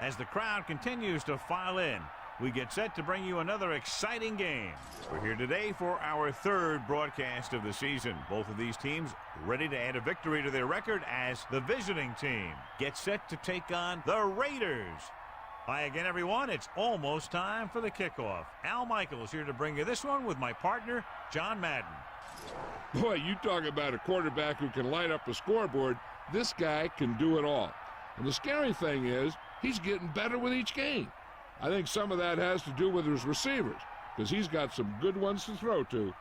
As the crowd continues to file in, we get set to bring you another exciting game. We're here today for our third broadcast of the season. Both of these teams ready to add a victory to their record as the visiting team gets set to take on the Raiders. Hi again, everyone. It's almost time for the kickoff. Al Michaels here to bring you this one with my partner, John Madden. Boy, you talk about a quarterback who can light up a scoreboard. This guy can do it all. And the scary thing is, he's getting better with each game. I think some of that has to do with his receivers, because he's got some good ones to throw to.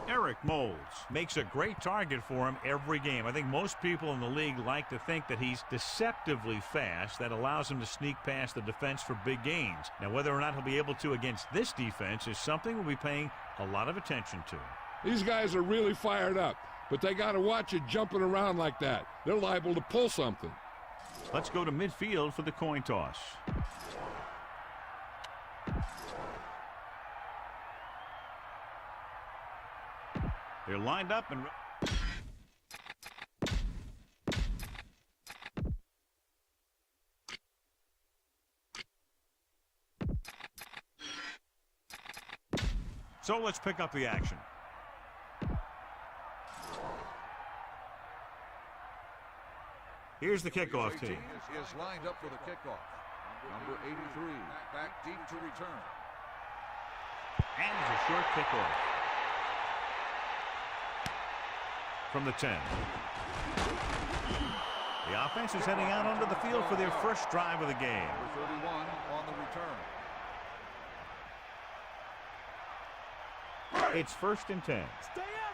Eric Moulds makes a great target for him every game. I think most people in the league like to think that he's deceptively fast. That allows him to sneak past the defense for big gains. Now, whether or not he'll be able to against this defense is something we'll be paying a lot of attention to. These guys are really fired up, but they got to watch it jumping around like that. They're liable to pull something. Let's go to midfield for the coin toss. They're lined up and... So let's pick up the action. Here's the kickoff team. Is lined up for the kickoff. Number 83, back deep to return. And it's a short kickoff. From the 10. The offense is heading out onto the field for their first drive of the game. Number 31 on the return. It's 1st and 10.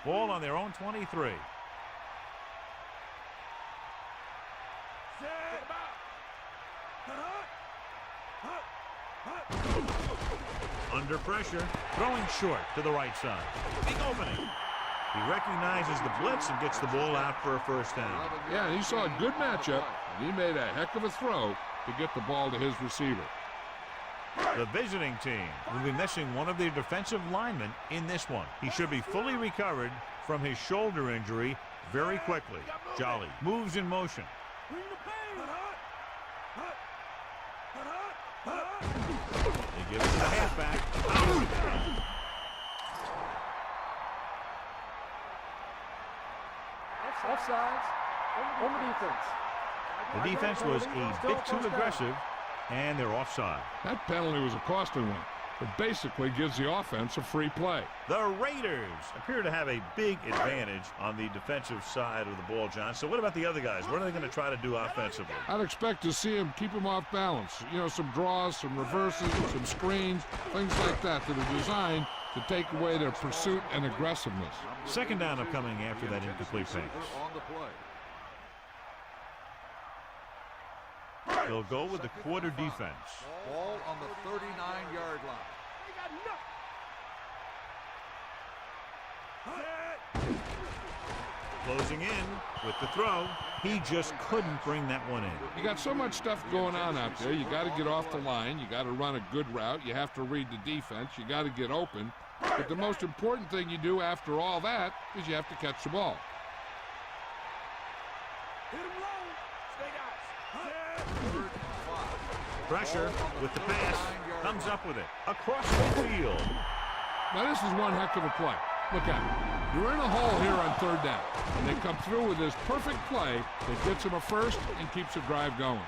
Ball on their own 23. Under pressure, throwing short to the right side. Big opening. He recognizes the blitz and gets the ball out for a first down. Yeah, he saw a good matchup, and he made a heck of a throw to get the ball to his receiver. The visiting team will be missing one of their defensive linemen in this one. He should be fully recovered from his shoulder injury very quickly. Jolly moves in motion. They give it to the halfback. Offsides on the defense. The defense was a bit too aggressive, and they're offside. That penalty was a costly one. It basically gives the offense a free play. The Raiders appear to have a big advantage on the defensive side of the ball, John. So what about the other guys? What are they going to try to do offensively? I'd expect to see him keep him off balance. You know, some draws, some reverses, some screens, things like that that are designed to take away their pursuit and aggressiveness. Second down upcoming after that incomplete pass. They'll go with the quarter defense. Ball on the 39-yard line. Closing in with the throw. He just couldn't bring that one in. You got so much stuff going on out there. You got to get off the line. You got to run a good route. You have to read the defense. You got to get open. But the most important thing you do after all that is you have to catch the ball. Pressure with the pass. Comes up with it. Across the field. Now this is one heck of a play. Look at it. You're in a hole here on third down. And they come through with this perfect play that gets them a first and keeps the drive going.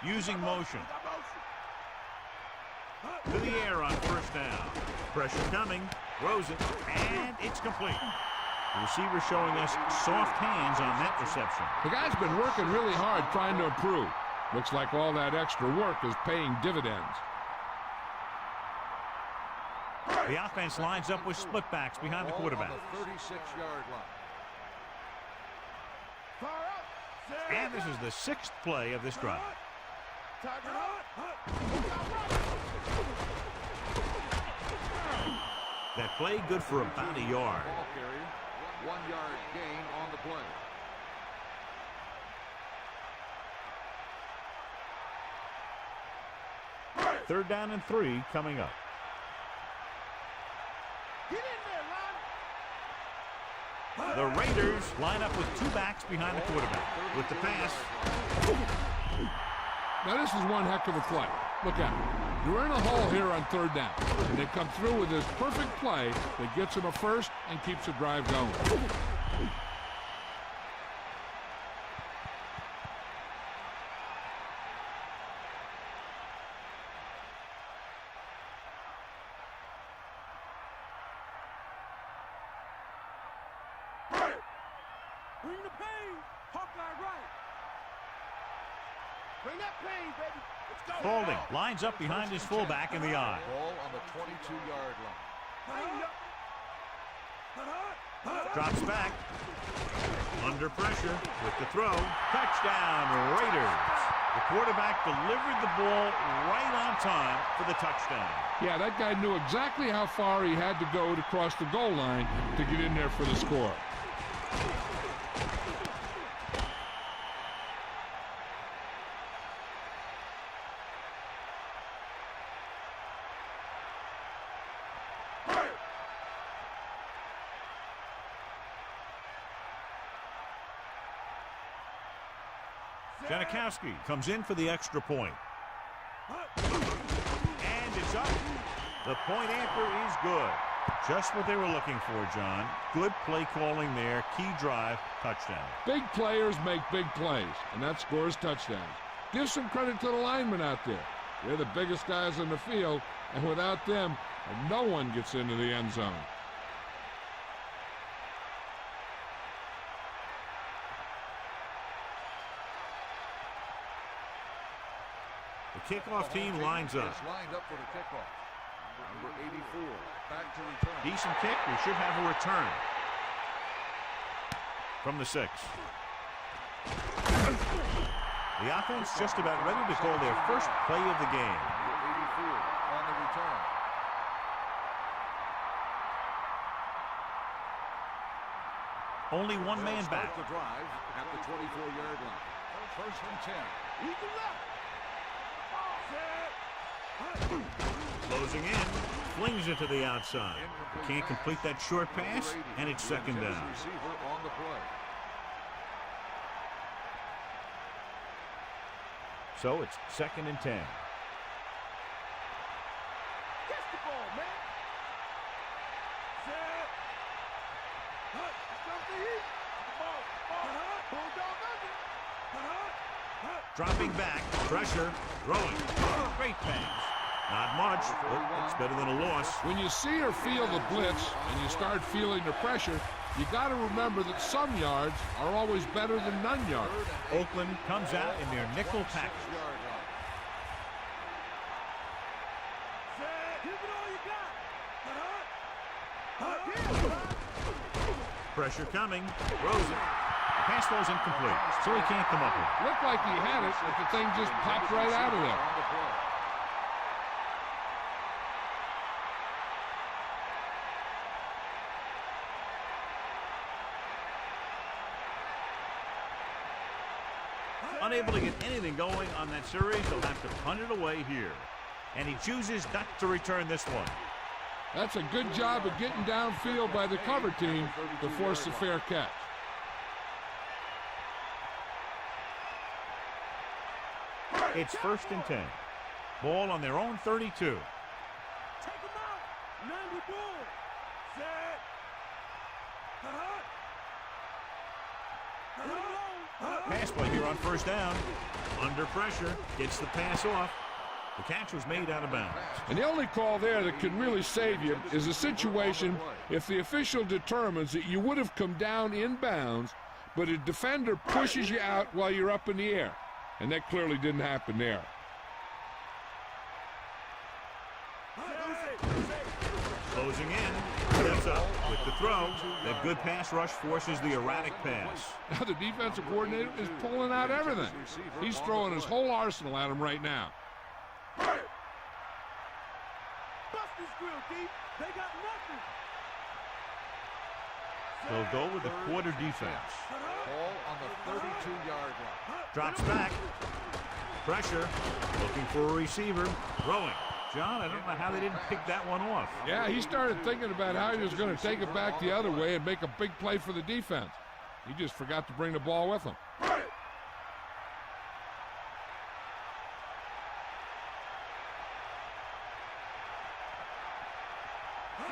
Using motion. To the air on first down. Pressure coming. Throws it. And it's complete. The receiver showing us soft hands on that reception. The guy's been working really hard trying to improve. Looks like all that extra work is paying dividends. The offense lines up with split backs behind the quarterback. On the 36-yard line. And this is the 6th play of this drive. That play good for about a yard. Ball carrier, 1 yard 3rd down and 3 coming up. The Raiders line up with 2 backs behind the quarterback. With the pass. Now this is one heck of a play. Look out. You're in a hole here on 3rd down. And they come through with this perfect play that gets them a first and keeps the drive going. Bring the pain. Hawkeye right. Bring that pain, baby. Let's go. Holding lines up behind his fullback in the eye. Ball on the 22-yard line. Drops back. Under pressure with the throw. Touchdown, Raiders. The quarterback delivered the ball right on time for the touchdown. Yeah, that guy knew exactly how far he had to go to cross the goal line to get in there for the score. Janikowski comes in for the extra point. And it's up. The point after is good. Just what they were looking for, John. Good play calling there. Key drive, touchdown. Big players make big plays, and that scores touchdowns. Give some credit to the linemen out there. They're the biggest guys in the field, and without them, no one gets into the end zone. The kickoff team lines up. Lined up for the kickoff. Number 84, back to return. Decent kick. We should have a return from the 6. The offense just about ready to call their first play of the game. Number 84 on the return. Only one man back. The drive at the 24-yard line. First and 10. Closing in, flings it to the outside. They can't complete that short pass, and it's 2nd down. Receiver on the play. So it's 2nd and 10. Catch the ball, man. Set. Stop the heat. Bulldog under. Dropping back, pressure, throwing. Great pass. Not much, but it's better than a loss. When you see or feel the blitz and you start feeling the pressure, you got to remember that some yards are always better than none yards. Oakland comes out in their nickel package. Pressure coming, throws it. The pass falls incomplete, so he can't come up with it. Looked like he had it, but the thing just popped right out of there. Unable to get anything going on that series, they'll have to punt it away here. And he chooses not to return this one. That's a good job of getting downfield by the cover team to force a fair catch. It's 1st and 10. Ball on their own 32. Take him out. 90 ball. Set. Pass play here on 1st down. Under pressure, gets the pass off. The catch was made out of bounds. And the only call there that can really save you is a situation if the official determines that you would have come down in bounds, but a defender pushes you out while you're up in the air. And that clearly didn't happen there. Closing in, steps up with the throw. That good pass rush forces the erratic pass. Now the defensive coordinator is pulling out everything. He's throwing his whole arsenal at him right now. Bust this grill, D. They got nothing. They'll go with the quarter defense. Ball on the 32-yard line. Drops back. Pressure. Looking for a receiver. Throwing. John, I don't know how they didn't pick that one off. Yeah, he started thinking about how he was going to take it back the other way and make a big play for the defense. He just forgot to bring the ball with him.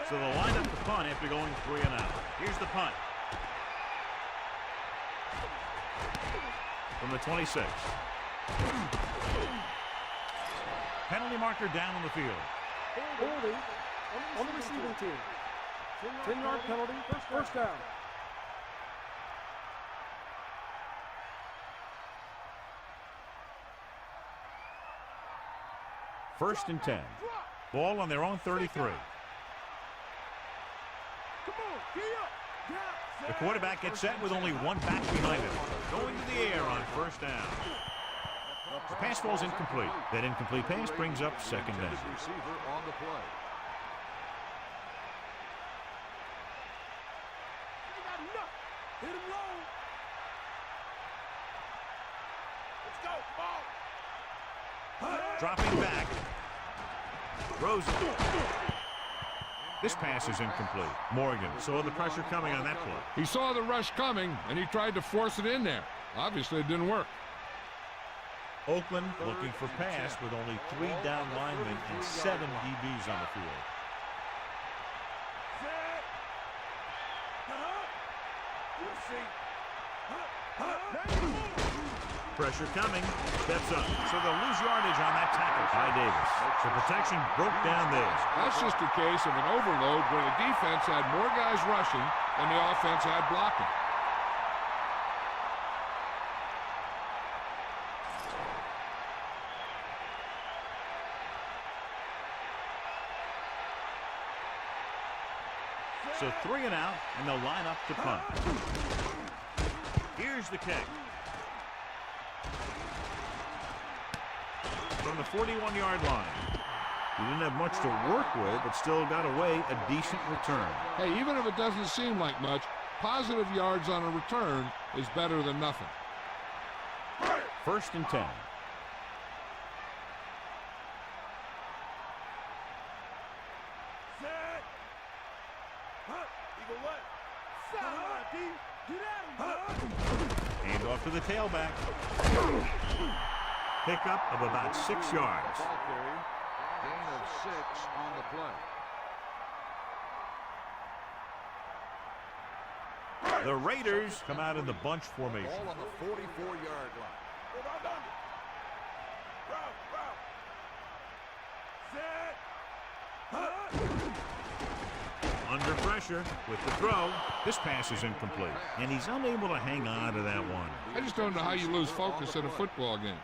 So they'll line up the punt after going 3 and out. Here's the punt. From the 26. Penalty marker down on the field. Holding on the receiving team. 10-yard penalty, first down. First and 10. Ball on their own 33. The quarterback gets set with only one back behind him. Going to the air on first down. The pass falls incomplete. That incomplete pass brings up second down. Receiver on the play. Hit him low. Let's go, ball. Dropping back. Throws it. This pass is incomplete. Morgan saw the pressure coming on that play. He saw the rush coming, and he tried to force it in there. Obviously, it didn't work. Oakland looking for pass with only 3 down linemen and 7 DBs on the field. Pressure coming. Steps up. So they'll lose yardage on that tackle by Davis. The protection broke down there. That's just a case of an overload where the defense had more guys rushing than the offense had blocking. So 3 and out, and they'll line up to punt. Here's the kick. From the 41-yard line. He didn't have much to work with, but still got away a decent return. Hey, even if it doesn't seem like much, positive yards on a return is better than nothing. First and 10. Hand off to the tailback. Pickup of about 6 yards. Ball carry. Gain of 6 on the play. The Raiders come out in the bunch formation. Ball on the 44-yard line. Under pressure with the throw. This pass is incomplete, and he's unable to hang on to that one. I just don't know how you lose focus in a football game.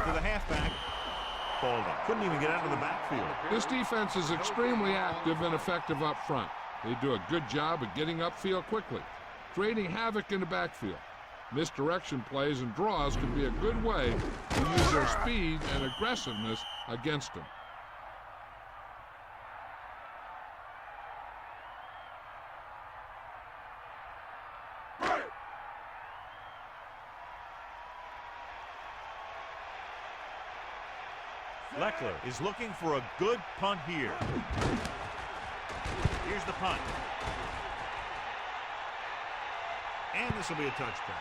To the halfback. Couldn't even get out of the backfield. This defense is extremely active and effective up front. They do a good job of getting upfield quickly, creating havoc in the backfield. Misdirection plays and draws can be a good way to use their speed and aggressiveness against them. Leckler is looking for a good punt here. Here's the punt. And this will be a touchdown.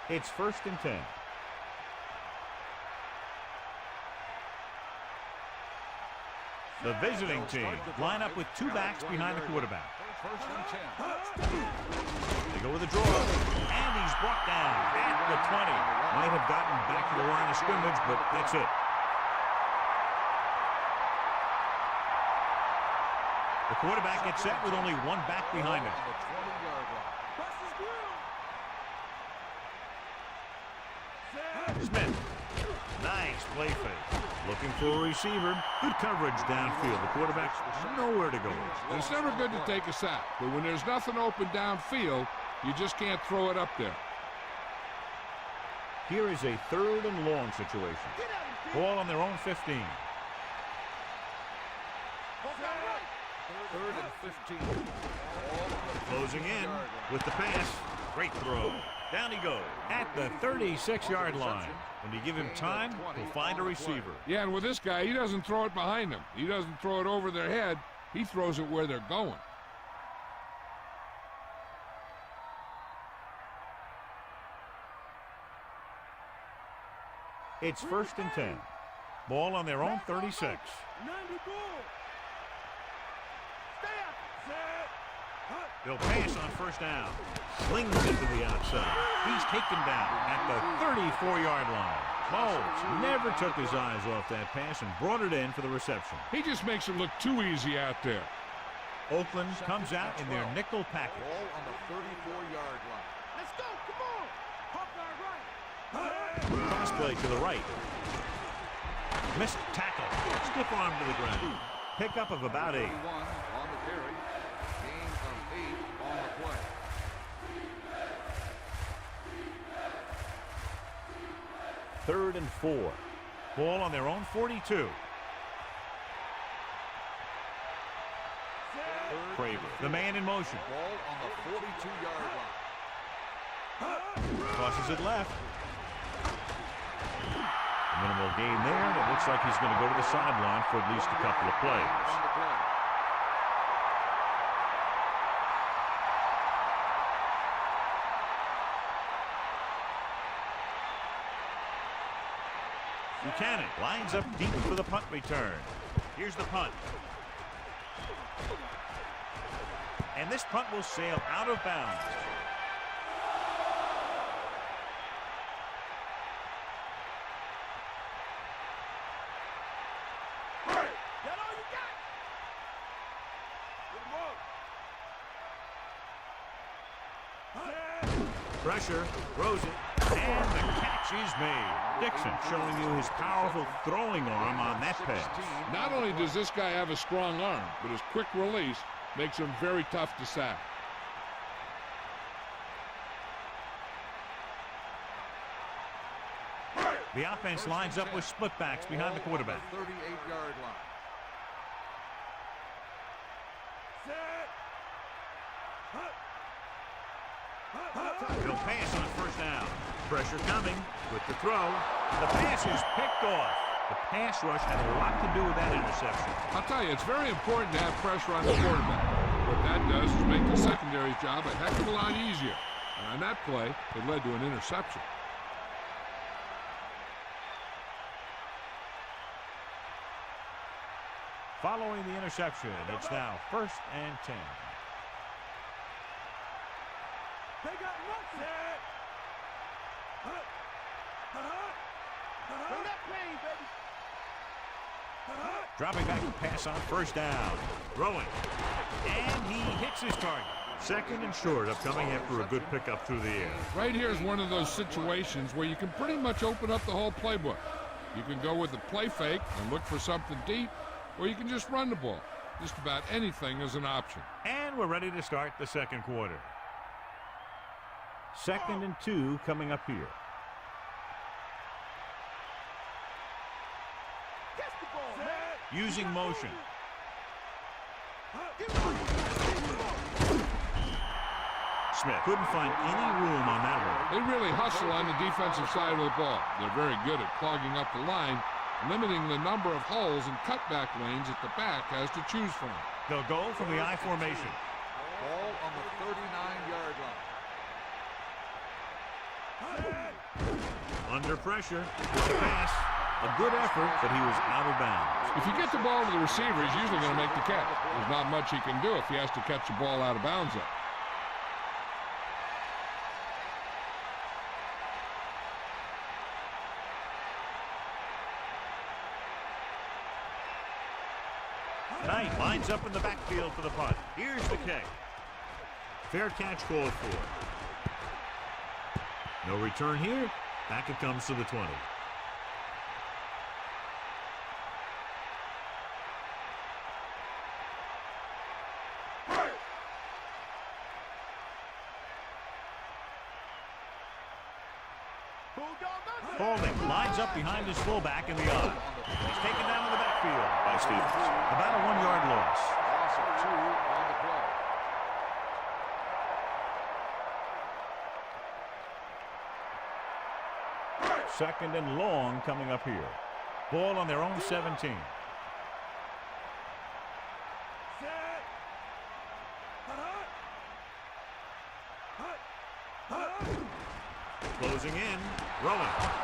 It's first and 10. The visiting team line up with 2 backs behind the quarterback. First and 10. They go with a draw, and he's brought down at the 20. Might have gotten back to the line of scrimmage, but that's it. The quarterback gets set with only 1 back behind him. On the 20-yard line. Smith. Nice play fake. Looking for a receiver. Good coverage downfield. The quarterback's nowhere to go. And it's never good to take a sack, but when there's nothing open downfield, you just can't throw it up there. Here is a 3rd and long situation. Ball on their own 15. 3rd and 15. Closing in with the pass. Great throw. Down he goes at the 36-yard line. When you give him time, he'll find a receiver. Yeah, and with this guy, he doesn't throw it behind them. He doesn't throw it over their head. He throws it where they're going. It's 1st and 10. Ball on their own 36. They'll pass on 1st down. Slings it to the outside. He's taken down at the 34-yard line. Mahomes never took his eyes off that pass and brought it in for the reception. He just makes it look too easy out there. Oakland comes out in their nickel package. Ball on the 34-yard line. Let's go. Come on. Hawkeye right. Cross play to the right. Missed tackle. Stiff arm to the ground. Pickup of about 8. 31 on the carry. Gain of 8 on the play. Third and 4. Ball on their own 42. Craver, the man in motion. Ball on the 42-yard line. Crosses it left. Minimal gain there, and it looks like he's going to go to the sideline for at least a couple of plays. On the play. Buchanan lines up deep for the punt return. Here's the punt. And this punt will sail out of bounds. That all you got? Good move. Pressure, throws it, and the catch is made. Dixon showing you his powerful throwing arm on that pass. Not only does this guy have a strong arm, but his quick release makes him very tough to sack. The offense lines up with split backs behind the quarterback. 38-yard line. He'll pass on 1st down. Pressure coming with the throw. The pass is picked off. The pass rush had a lot to do with that interception. I'll tell you, it's very important to have pressure on the quarterback. What that does is make the secondary's job a heck of a lot easier. And on that play, it led to an interception. Following the interception, it's now 1st and 10. They got nothing. Bring that pain, baby. Dropping back to pass on 1st down. Throwing. And he hits his target. 2nd and short upcoming after a good pickup through the air. Right here is one of those situations where you can pretty much open up the whole playbook. You can go with the play fake and look for something deep, or you can just run the ball. Just about anything is an option. And we're ready to start the 2nd quarter. 2nd and 2 coming up here. Catch the ball, man. Using motion. Smith couldn't find any room on that one. They really hustle on the defensive side of the ball. They're very good at clogging up the line, limiting the number of holes and cutback lanes that the back has to choose from. They'll go from the I formation. Ball on the 39-yard line. Under pressure with the pass. A good effort, but he was out of bounds. If you get the ball to the receiver, he's usually going to make the catch. There's not much he can do if he has to catch the ball out of bounds there. Knight lines up in the backfield for the punt. Here's the kick. Fair catch called for. No return here. Back it comes to the 20. Holding lines up behind his fullback in the odd. He's taken down in the backfield by Stevens. About a 1-yard loss. Loss of 2 on the play. Second and long coming up here. Ball on their own 17. Closing in. Rolling.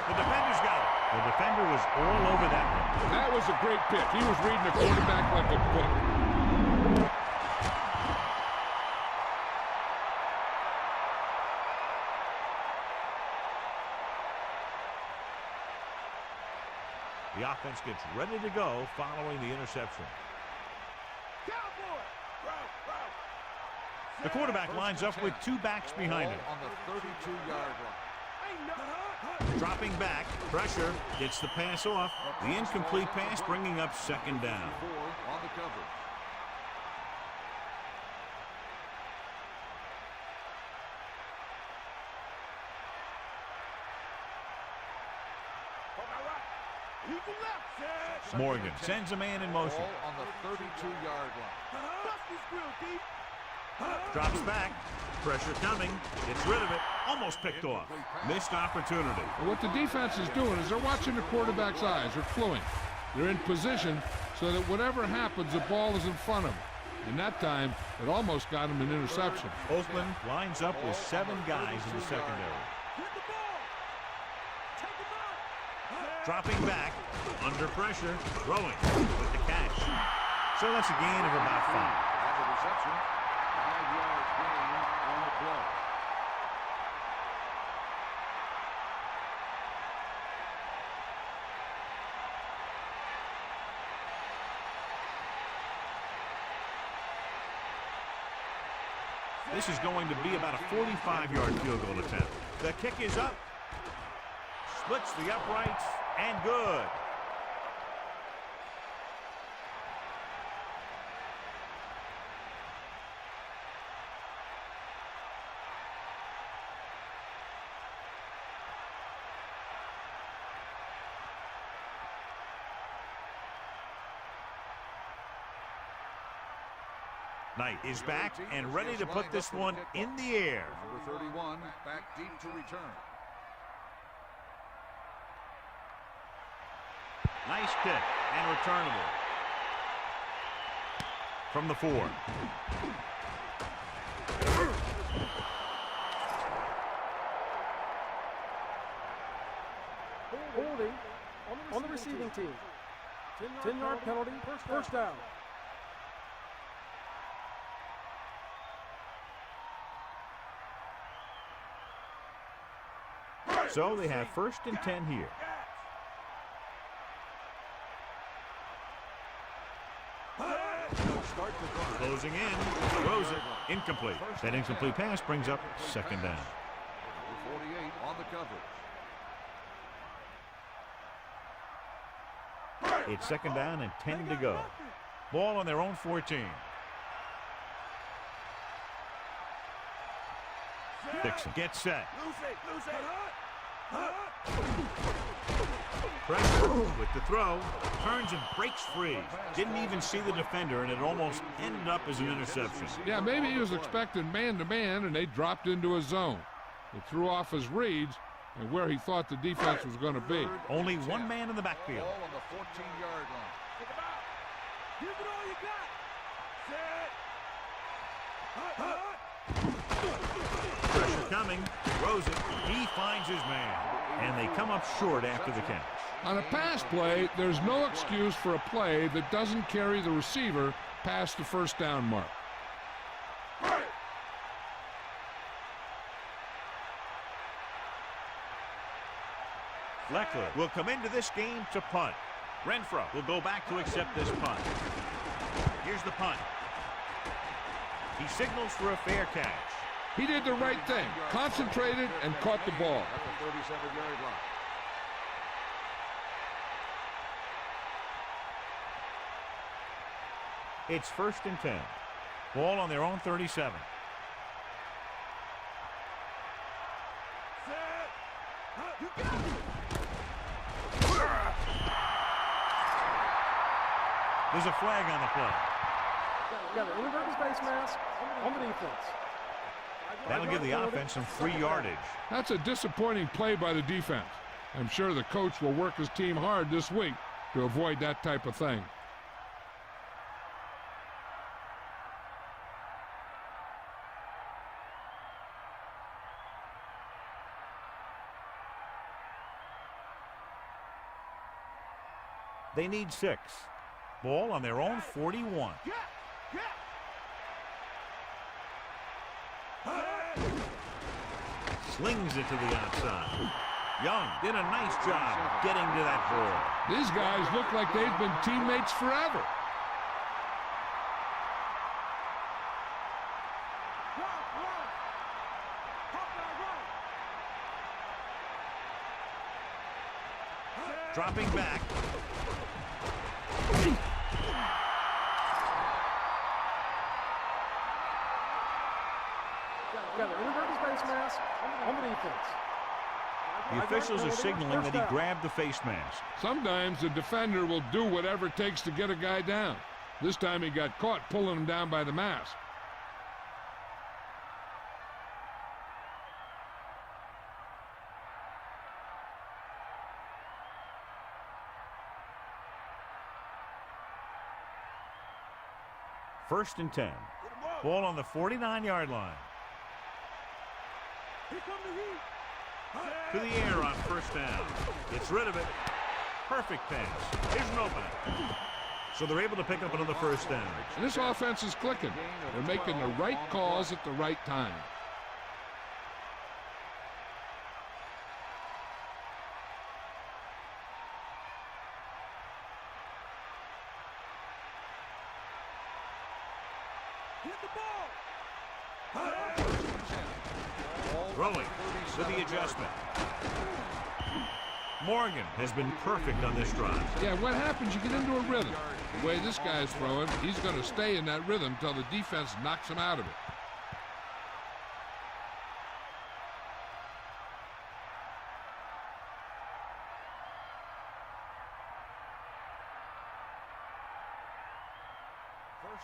The defender's got it. The defender was all over that one. That was a great pitch. He was reading the quarterback like a book. The offense gets ready to go following the interception. The quarterback lines up with 2 backs behind him. On the 32-yard line. Dropping back, pressure, gets the pass off. The incomplete pass bringing up second down. 4 on the coverage. Morgan sends a man in motion. Ball on the 32-yard line. Drops back. Pressure coming. Gets rid of it. Almost picked off. Missed opportunity. And what the defense is doing is they're watching the quarterback's eyes. They're cluing. They're in position so that whatever happens, the ball is in front of them. And that time, it almost got him an interception. Oakland lines up with 7 guys in the secondary. Dropping back, under pressure, throwing with the catch. So that's a gain of about 5. And the reception. 5-yard gain on the play. This is going to be about a 45-yard field goal attempt. The kick is up. Splits the uprights, and good. Knight is back and ready to put this one in the air. Number 31 back deep to return. Nice kick and returnable. From the 4. Holding on the receiving team. 10-yard penalty, first down. So they have 1st and 10 here. Closing in, throws it, incomplete. That incomplete pass brings up second down. Number 48 on the coverage. It's second down and 10 to go. Ball on their own 14. Dixon gets set. Pressure with the throw. Turns and breaks free. Didn't even see the defender, and it almost ended up as an interception. Yeah, maybe he was expecting man-to-man, and they dropped into a zone. It threw off his reads and where he thought the defense was going to be. Only 1 man in the backfield. Ball on the 14-yard line. Give it all you got. Pressure coming. Throws it. He finds his man. And they come up short after the catch. On a pass play, there's no excuse for a play that doesn't carry the receiver past the first down mark. Leckler will come into this game to punt. Renfro will go back to accept this punt. Here's the punt. He signals for a fair catch. He did the right thing, concentrated and caught the ball. At the 37-yard line. It's 1st and 10. Ball on their own 37. There's a flag on the play. Got an inadvertent face mask on the defense. That'll give the offense some free yardage. That's a disappointing play by the defense. I'm sure the coach will work his team hard this week to avoid that type of thing. They need 6. Ball on their own 41. Slings it to the outside. Young did a nice job getting to that ball. These guys look like they've been teammates forever. Dropping back. Got an inadvertent face mask on the defense. The officials are signaling that he grabbed the face mask. Sometimes the defender will do whatever it takes to get a guy down. This time he got caught pulling him down by the mask. First and 10. Ball on the 49-yard line. To the air on first down. Gets rid of it. Perfect pass. Here's an opening. So they're able to pick up another first down. And this offense is clicking. They're making the right calls at the right time. Throwing to the adjustment. Morgan has been perfect on this drive. Yeah, what happens? You get into a rhythm. The way this guy's throwing, he's going to stay in that rhythm until the defense knocks him out of it.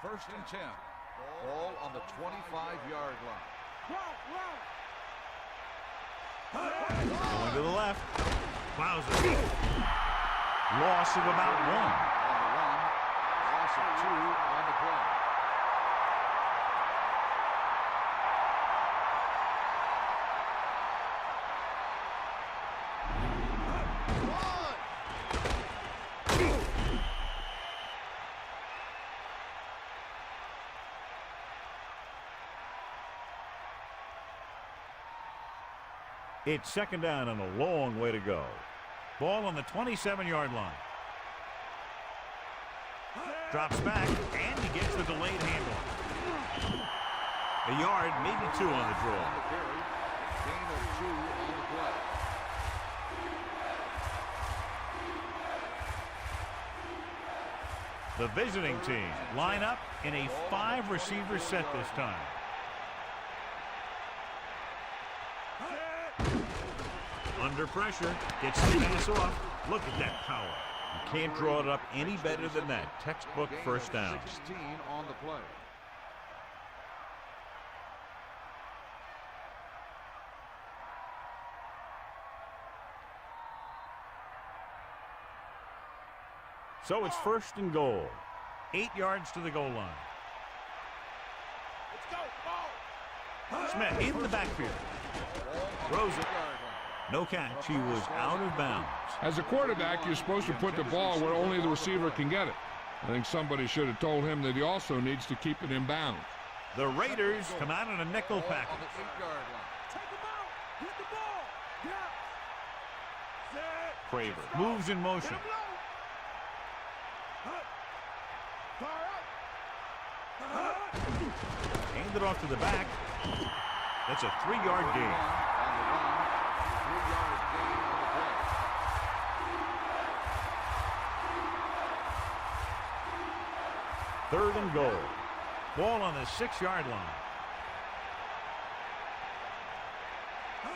First and 10. Ball on the 25-yard line. Going to the left. Plows it. Loss of about 1. On the run. Loss of 2 on the play. It's second down and a long way to go. Ball on the 27-yard line. Drops back, and he gets the delayed handle. A yard, maybe 2 on the draw. Gain of 2 on the play. The visiting team line up in a 5-receiver set this time. Under pressure, gets the pass off. Look at that power. You can't draw it up any better than that. Textbook first down. 16 on the play. So it's first and goal. 8 yards to the goal line. Smith in the backfield. Throws it. No catch. He was out of bounds. As a quarterback, you're supposed to put the ball where only the receiver can get it. I think somebody should have told him that he also needs to keep it in bounds. The Raiders come out in a nickel package. On the 8-yard line. Craver moves in motion. Hand it off to the back. That's a 3-yard gain. Third and goal. Ball on the 6-yard line.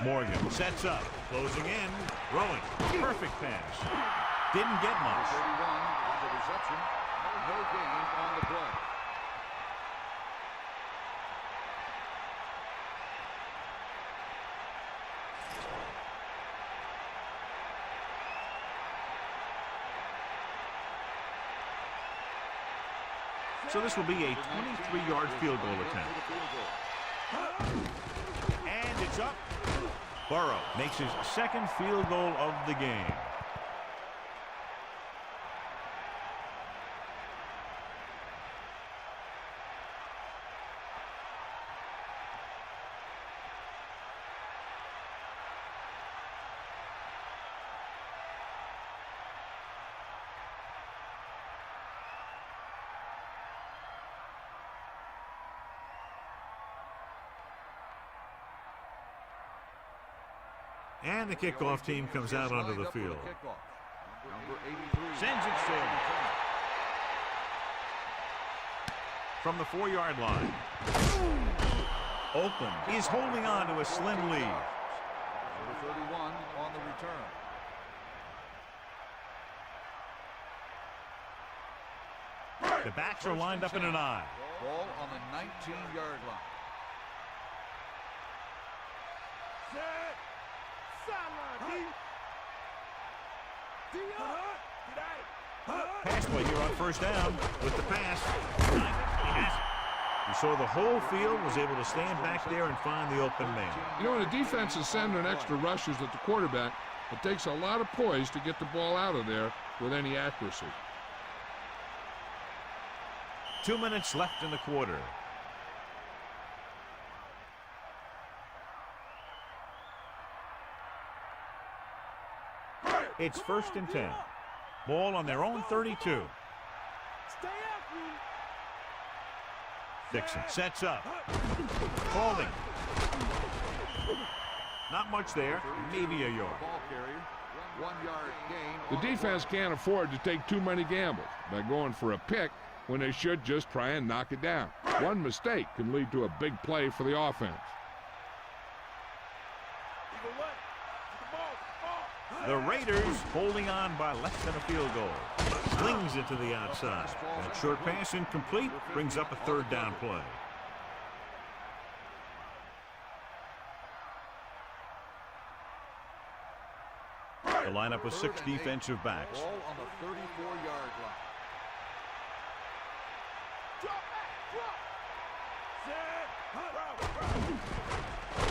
Morgan sets up, closing in, throwing. Perfect pass. Didn't get much. 31 on the reception. No gain on the play. So this will be a 23-yard field goal attempt. And it's up. Burrow makes his second field goal of the game. And the kickoff team comes out onto the field. Sends it sailing. From the 4-yard line. Oakland is holding on to a slim lead. Number 31 on the return. The backs are lined up in an I. Ball on the 19-yard line. Pass play here on first down with the pass. You saw the whole field was able to stand back there and find the open man. You know, when a defense is sending extra rushers at the quarterback, it takes a lot of poise to get the ball out of there with any accuracy. 2 minutes left in the quarter. It's 1st and 10. Ball on their own 32. Dixon sets up. Holding. Not much there. Maybe a yard. Ball carrier. 1 yard gain. The defense can't afford to take too many gambles by going for a pick when they should just try and knock it down. One mistake can lead to a big play for the offense. The Raiders holding on by less than a field goal. Slings it to the outside. That short pass incomplete brings up a 3rd down play. The lineup with 6 defensive backs. Ball on the 34-yard line.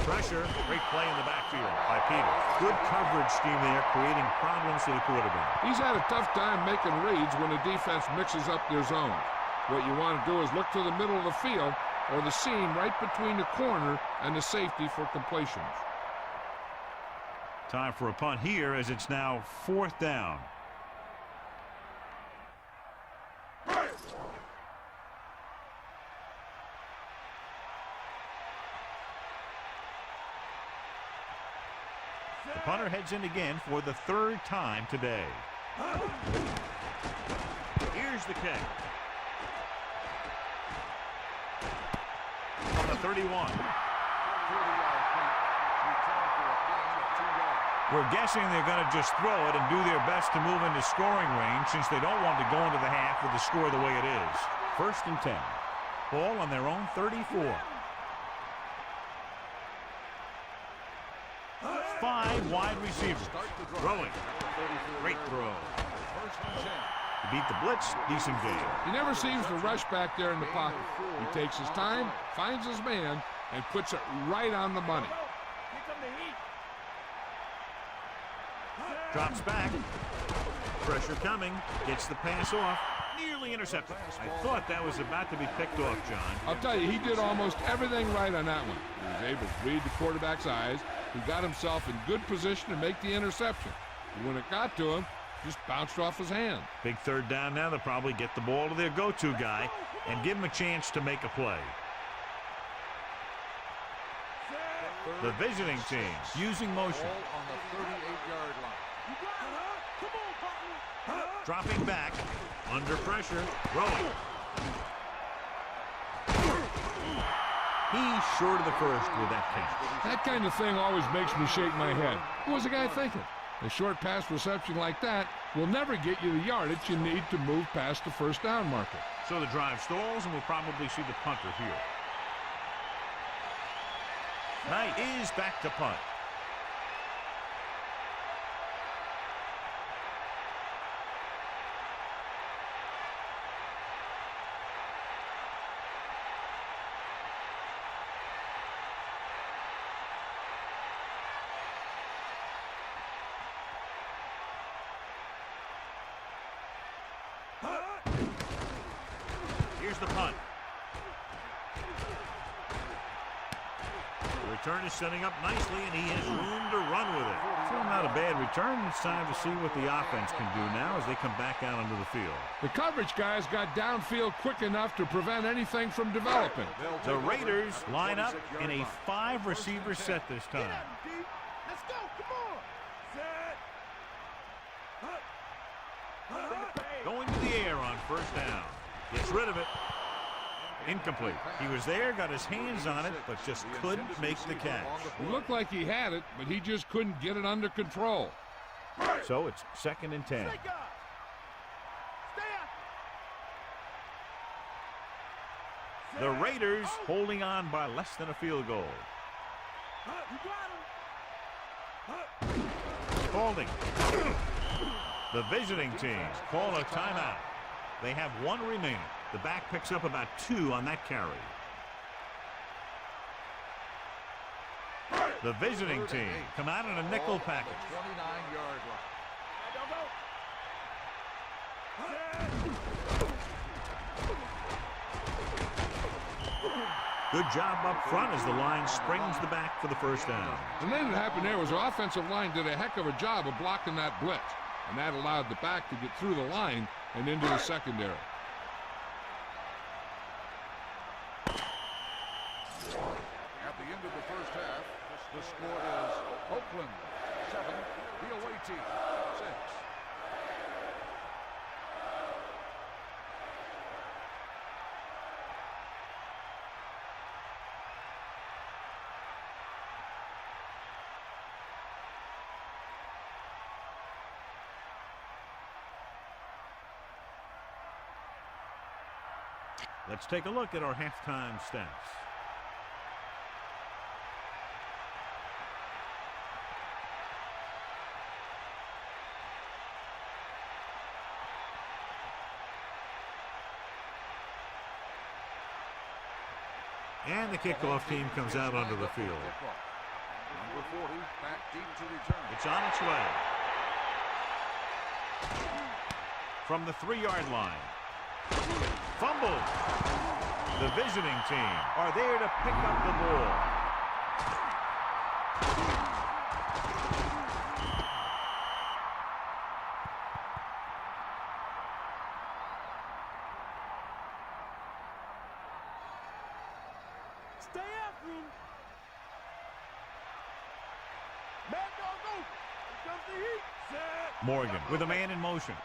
Pressure, great play in the backfield by Peter. Good coverage scheme there, creating problems for the quarterback. He's had a tough time making reads when the defense mixes up their zones. What you want to do is look to the middle of the field or the seam right between the corner and the safety for completions. Time for a punt here as it's now 4th down. The punter heads in again for the 3rd time today. Here's the kick. From the 31. We're guessing they're going to just throw it and do their best to move into scoring range since they don't want to go into the half with the score the way it is. 1st and 10. Ball on their own 34. 5 wide receivers. Throwing. Great throw. He beat the blitz. Decent game. He never seems to rush back there in the pocket. He takes his time, finds his man, and puts it right on the money. Drops back. Pressure coming. Gets the pass off. Nearly intercepted. I thought that was about to be picked off, John. I'll tell you, he did almost everything right on that one. He was able to read the quarterback's eyes. He got himself in good position to make the interception. And when it got to him, just bounced off his hand. Big 3rd down now. They'll probably get the ball to their go-to guy and give him a chance to make a play. The visiting team using motion. Ball on the 38-yard line. Dropping back. Under pressure. Rolling. He's short of the first with that catch. That kind of thing always makes me shake my head. What was the guy thinking? A short pass reception like that will never get you the yardage you need to move past the first down marker. So the drive stalls, and we'll probably see the punter here. Knight is back to punt. Here's the punt. The return is setting up nicely, and he has room to run with it. Still not a bad return. It's time to see what the offense can do now as they come back out onto the field. The coverage guys got downfield quick enough to prevent anything from developing. The Raiders line up in a 5-receiver set this time. Let's go. Come on. Set. Going to the air on first down. Gets rid of it. Incomplete. He was there, got his hands on it, but just couldn't make the catch. It looked like he had it, but he just couldn't get it under control. So it's 2nd and 10. The Raiders holding on by less than a field goal. Holding. The visiting team call a timeout. They have 1 remaining. The back picks up about 2 on that carry. The visiting team come out in a nickel package. 29-yard line. Good job up front as the line springs the back for the first down. The thing that happened there was the offensive line did a heck of a job of blocking that blitz, and that allowed the back to get through the line and into the secondary. At the end of the first half, the score is Oakland 7, the away team 6. Let's take a look at our halftime stats. And the kickoff team comes out onto the field. Number 40 back deep to return. It's on its way. From the 3-yard line. Fumble. The visiting team are there to pick up the ball. Stay after him. Man, go. Here comes the heat. Set. Morgan with a man in motion.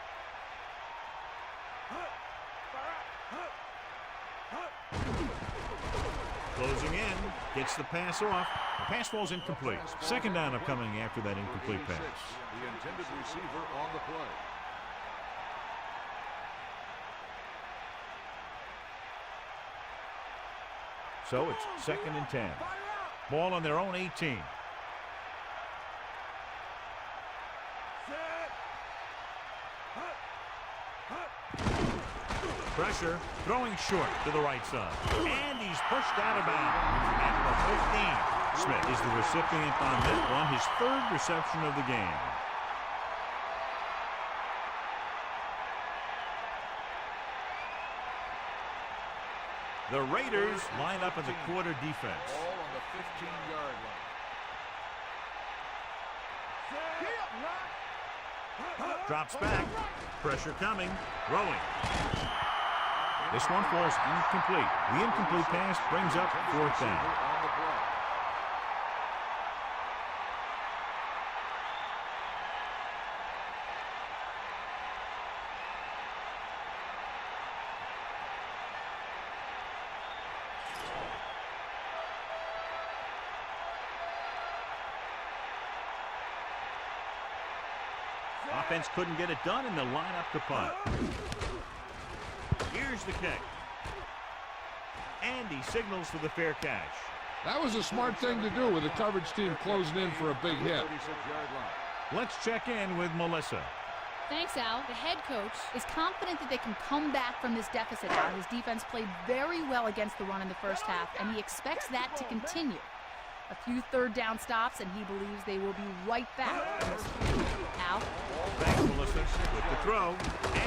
Closing in, gets the pass off. Pass ball's incomplete. 2nd down upcoming after that incomplete pass. The intended receiver on the play. So it's 2nd and 10. Ball on their own 18. Pressure, throwing short to the right side. And he's pushed out of bounds at the 15. Smith is the recipient on that one, his 3rd reception of the game. The Raiders line up as a quarter defense. Ball on the 15-yard line. Drops back. Pressure coming. Throwing. This one falls incomplete. The incomplete pass brings up 4th down. On the play. Offense couldn't get it done, and they'll line up to punt. Here's the kick. And he signals for the fair catch. That was a smart thing to do with the coverage team closing in for a big hit. Let's check in with Melissa. Thanks, Al. The head coach is confident that they can come back from this deficit, Al. His defense played very well against the run in the first half, and he expects that to continue. A few third down stops, and he believes they will be right back in this game. Al? Thanks, Melissa. With the throw,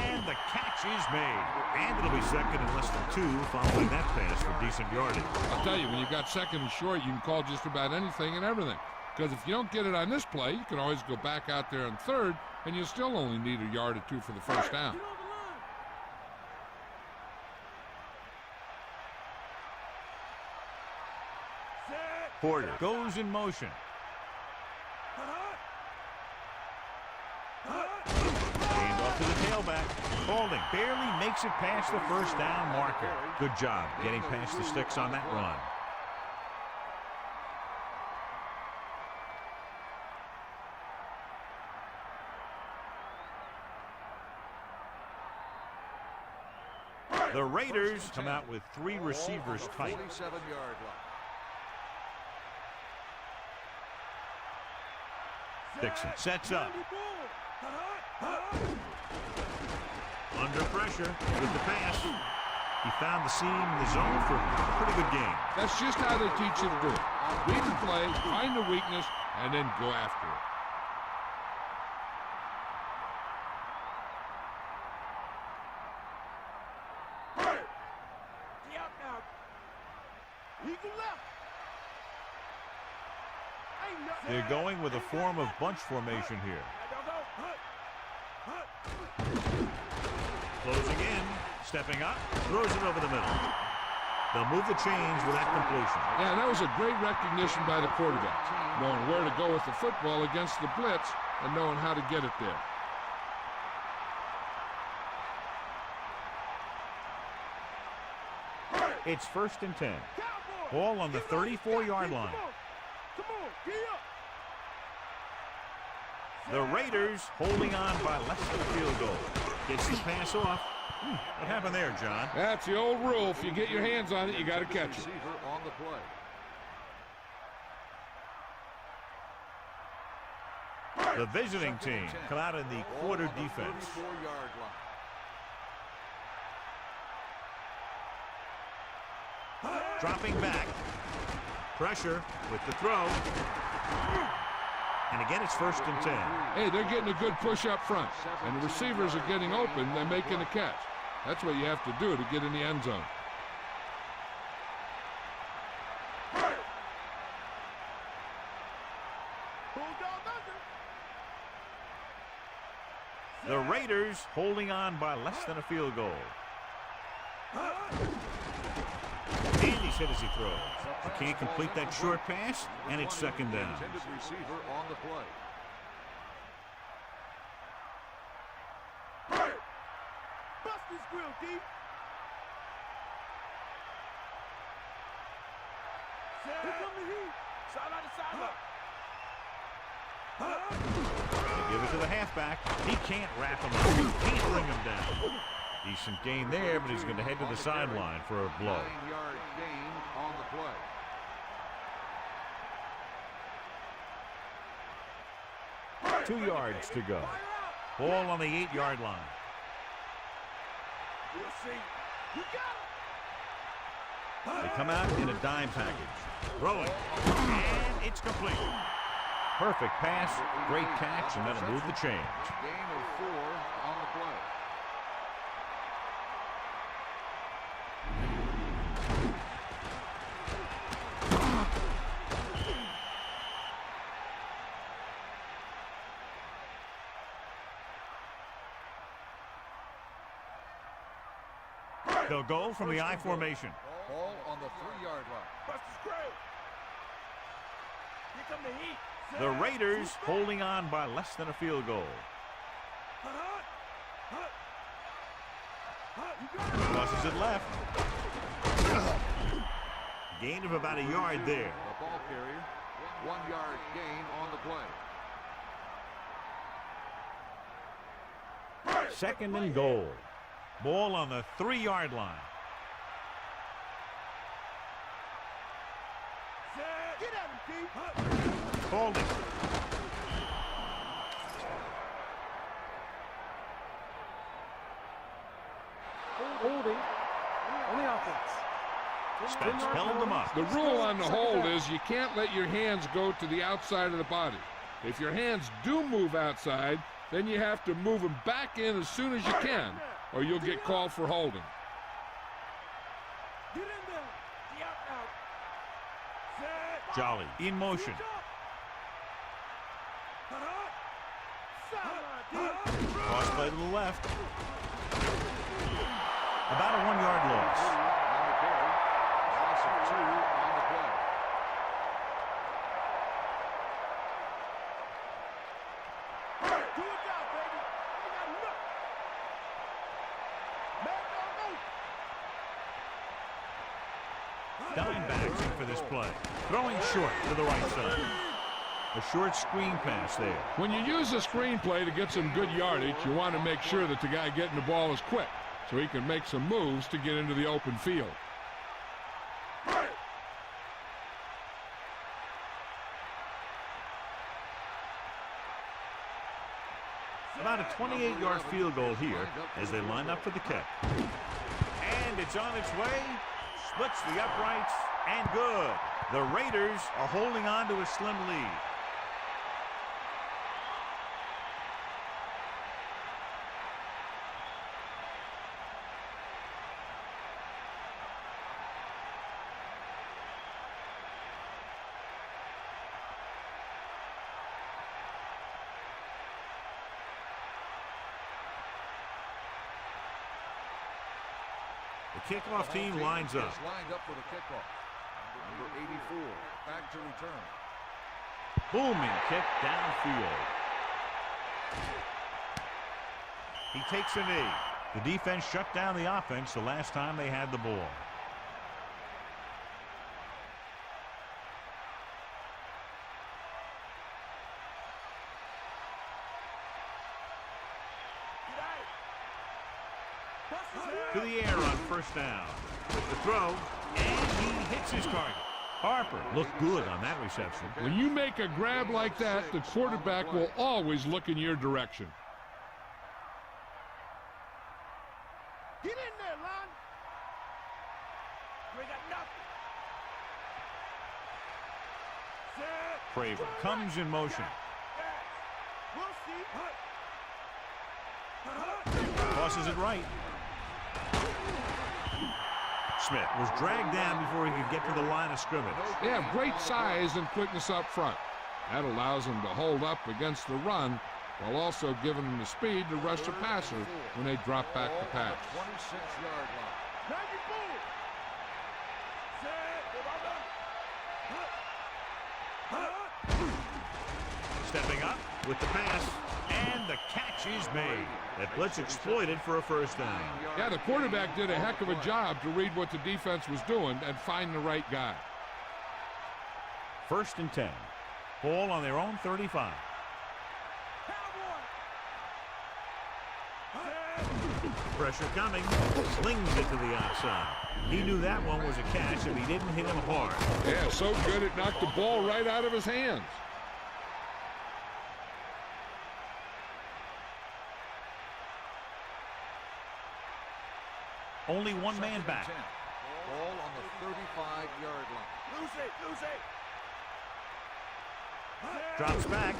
and the catch is made. And it'll be second and less than 2 following that pass for decent yardage. I'll tell you, when you've got second and short, you can call just about anything and everything. Because if you don't get it on this play, you can always go back out there on third, and you still only need a yard or 2 for the first down. Porter goes in motion. Hand off to the tailback. Holding barely makes it past the first down marker. Good job getting past the sticks on that run. The Raiders come out with 3 receivers tight. 47-yard line. Dixon sets up. Under pressure with the pass. He found the seam in the zone for a pretty good game. That's just how they teach you to do it. Read the play, find the weakness, and then go after it. They're going with a form of bunch formation here. Closing in, stepping up, throws it over the middle. They'll move the chains with that completion. Yeah, that was a great recognition by the quarterback, knowing where to go with the football against the blitz and knowing how to get it there. It's 1st and 10. Ball on the 34-yard line. The Raiders holding on by less than a field goal. Gets the pass off. What happened there, John? That's the old rule. If you get your hands on it, you got to catch it. On the play. The visiting team come out in the quarter defense. 34-yard line. Dropping back. Pressure with the throw. And again, it's 1st and 10. Hey, they're getting a good push up front, and the receivers are getting open. They're making a catch. That's what you have to do to get in the end zone. The Raiders holding on by less than a field goal. And he's hit as he throws. Can't complete that short pass, and it's 2nd down. Intended receiver on the play. Bust this grill, D. Here come the heat. Sideline to sideline. They give it to the halfback. He can't wrap him up. He can't bring him down. Decent gain there, but he's going to head to the sideline for a blow. 9-yard gain on the play. Two yards to go. Ball on the 8-yard line. We'll see. You got it. They come out in a dime package. Throwing. And it's complete. Perfect pass, great catch, and that'll move the chains. Gain of 4 on the play. They'll go from the I formation. Ball on the 3-yard line. Bust this grill. Here come the heat. The Raiders holding on by less than a field goal. Crosses it left. Gain of about a yard there. The ball carrier, 1-yard gain on the play. Second and goal. Ball on the 3-yard line. Called it. Holding on the offense. Spence held them up. The rule on the hold is you can't let your hands go to the outside of the body. If your hands do move outside, then you have to move them back in as soon as you can, or you'll get called for holding. Jolly in motion. Cross play to the left. About a 1-yard loss. Loss of 2 on the play. Dime backs in for this play. Throwing short to the right side. A short screen pass there. When you use a screen play to get some good yardage, you want to make sure that the guy getting the ball is quick so he can make some moves to get into the open field. About a 28-yard field goal here as they line up for the kick. And it's on its way. Splits the uprights and good. The Raiders are holding on to a slim lead. The kickoff team lines up. Lined up for the kickoff. Number 84, back to return. Booming kick downfield. He takes a knee. The defense shut down the offense the last time they had the ball. To the air on first down. The throw, and he hits his target. Harper looked good on that reception. When you make a grab like that, the quarterback will always look in your direction. Get in there, Lon. We got nothing. Craver comes in motion. We'll see. Tosses it right. Smith was dragged down before he could get to the line of scrimmage. They have great size and quickness up front. That allows them to hold up against the run while also giving them the speed to rush the passer when they drop back the pass. 26-yard line. Stepping up with the pass, and the catch is made. That blitz exploited for a first down. Yeah, the quarterback did a heck of a job to read what the defense was doing and find the right guy. 1st and 10. Ball on their own 35. Pressure coming. Slings it to the outside. He knew that one was a catch if he didn't hit him hard. Yeah, so good it knocked the ball right out of his hands. Only one man back. Ball on the 35-yard line. Lose it. Drops back.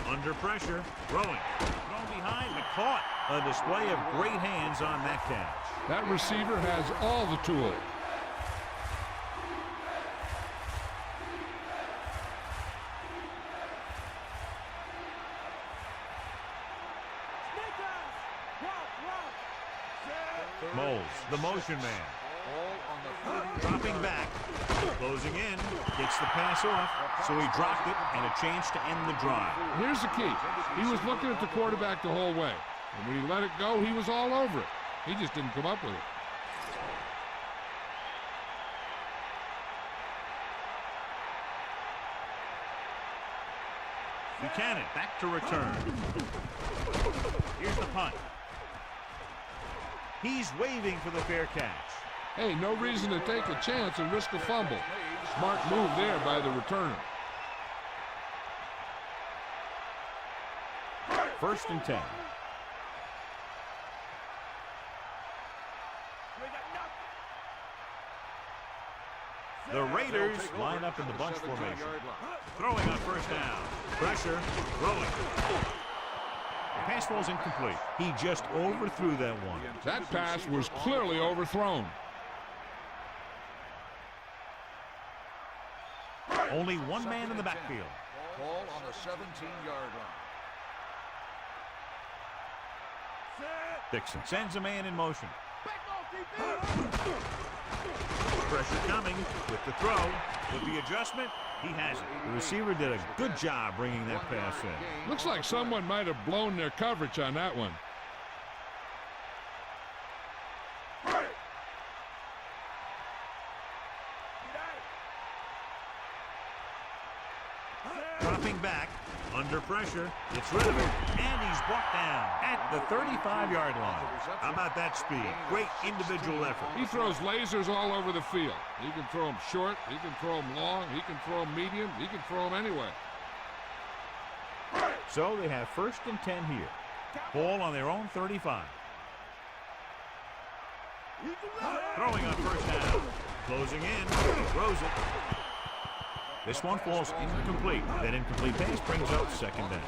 Under pressure. Throwing. Thrown behind, but caught. A display of great hands on that catch. That receiver has all the tools. Moles, the motion man. Dropping back. Closing in. Gets the pass off. So he dropped it and a chance to end the drive. Here's the key. He was looking at the quarterback the whole way. And when he let it go, he was all over it. He just didn't come up with it. Buchanan back to return. Here's the punt. He's waving for the fair catch. Hey, no reason to take a chance and risk a fumble. Smart move there by the returner. 1st and 10. The Raiders line up in the bunch formation. Throwing on 1st down. Pressure. Throwing. The pass falls incomplete. He just overthrew that one. That pass was clearly overthrown. Only one man in the backfield. Ball on the 17-yard line. Dixon sends a man in motion. Pressure coming with the throw. With the adjustment, he has it. The receiver did a good job bringing that pass in. Looks like someone might have blown their coverage on that one. Dropping back, under pressure, gets rid of it, and he's brought down at the 35-yard line. How about that speed? Great individual effort. He throws lasers all over the field. He can throw them short, he can throw them long, he can throw them medium, he can throw them anywhere. So they have 1st and 10 here. Ball on their own 35. Throwing on 1st down. Closing in, throws it. This one falls incomplete. That incomplete pass brings up 2nd down.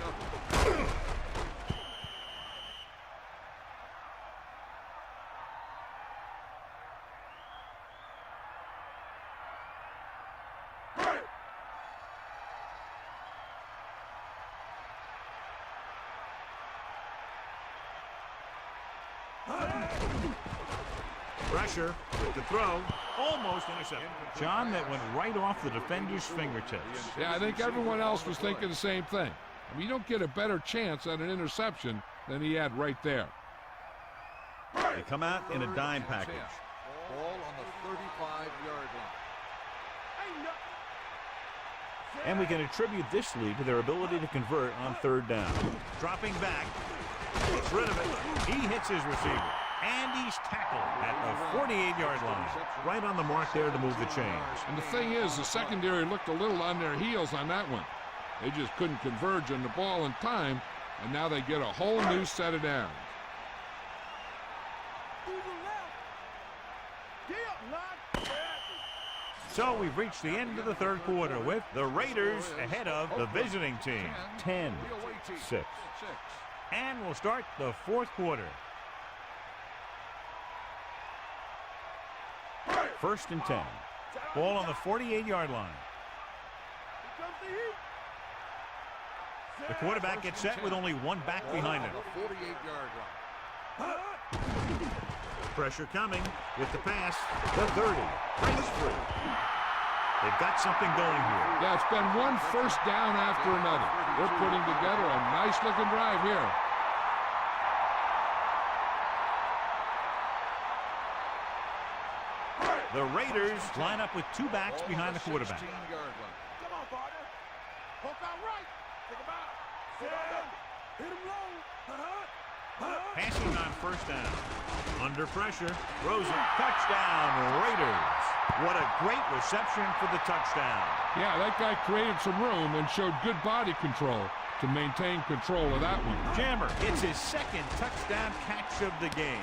Pressure with the throw, almost intercepted. John, that went right off the defender's fingertips. Yeah, I think everyone else was thinking the same thing. I mean, you don't get a better chance at an interception than he had right there. They come out in a dime package. Ball on the 35-yard line. And we can attribute this lead to their ability to convert on 3rd down. Dropping back, gets rid of it. He hits his receiver. And he's tackled at the 48-yard line. Right on the mark there to move the chains. And the thing is, the secondary looked a little on their heels on that one. They just couldn't converge on the ball in time, and now they get a whole new set of downs. So we've reached the end of the 3rd quarter with the Raiders ahead of the visiting team, 10-6. And we'll start the 4th quarter. 1st and 10. Ball on the 48-yard line. The quarterback gets set with only one back behind him. 48-yard line. Pressure coming with the pass. The 30. Breaks through. They've got something going here. Yeah, it's been one 1st down after another. They're putting together a nice-looking drive here. The Raiders line up with 2 backs behind the quarterback. 16-yard line. Come on, partner. Hook out right. Take him out. Hit him low. Passing on 1st down. Under pressure. Throws it. Touchdown, Raiders. What a great reception for the touchdown. Yeah, that guy created some room and showed good body control to maintain control of that one. Jammer gets his 2nd touchdown catch of the game.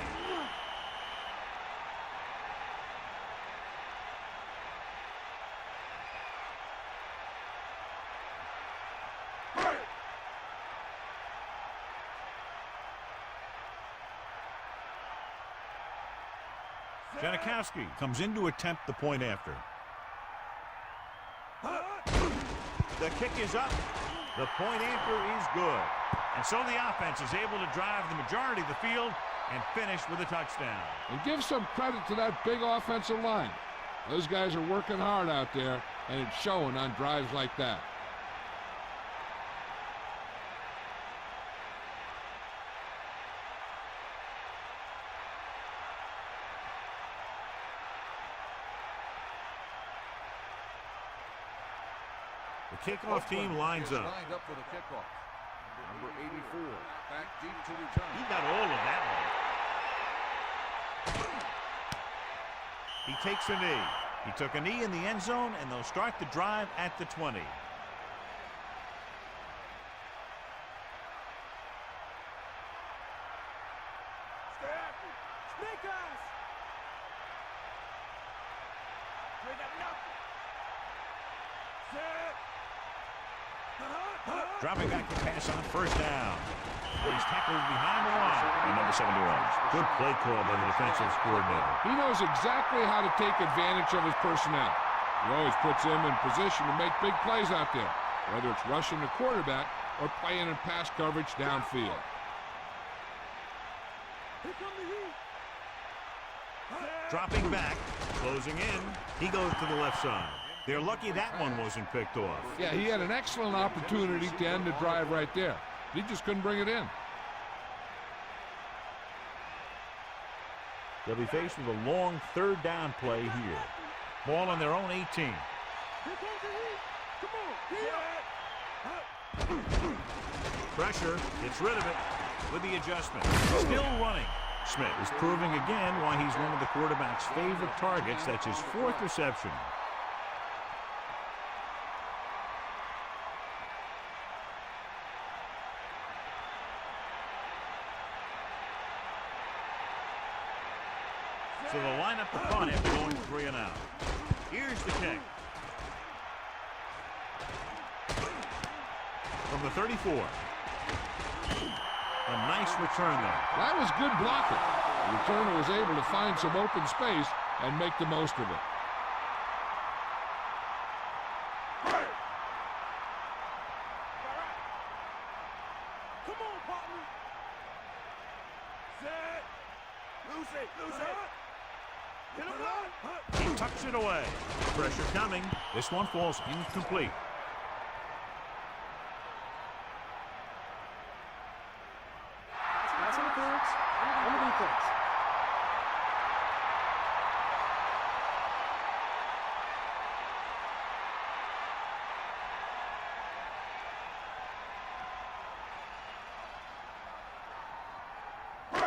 Janikowski comes in to attempt the point after. The kick is up. The point after is good. And so the offense is able to drive the majority of the field and finish with a touchdown. And give some credit to that big offensive line. Those guys are working hard out there, and it's showing on drives like that. The kickoff team lines up. Lined up for the kickoff. Number 84, back deep to return. He got all of that He takes a knee. He took a knee in the end zone, and they'll start the drive at the 20. Dropping back to pass on first down. He's tackled behind the line. And number 71. Good play call by the defensive coordinator. He knows exactly how to take advantage of his personnel. He always puts him in position to make big plays out there, whether it's rushing the quarterback or playing in pass coverage downfield. Dropping back, closing in. He goes to the left side. They're lucky that one wasn't picked off. Yeah, he had an excellent opportunity to end the drive right there. He just couldn't bring it in. They'll be faced with a long third down play here. Ball on their own 18. Pressure, gets rid of it with the adjustment. Still running. Smith is proving again why he's one of the quarterback's favorite targets. That's his 4th reception. So they'll line up the punt after going 3 and out. Here's the kick. From the 34. A nice return there. That was good blocking. The returner was able to find some open space and make the most of it. Come on, partner. Set. Lose it. Hit him run. He tucks it away. Pressure coming. This one falls incomplete. Pass interference on the defense.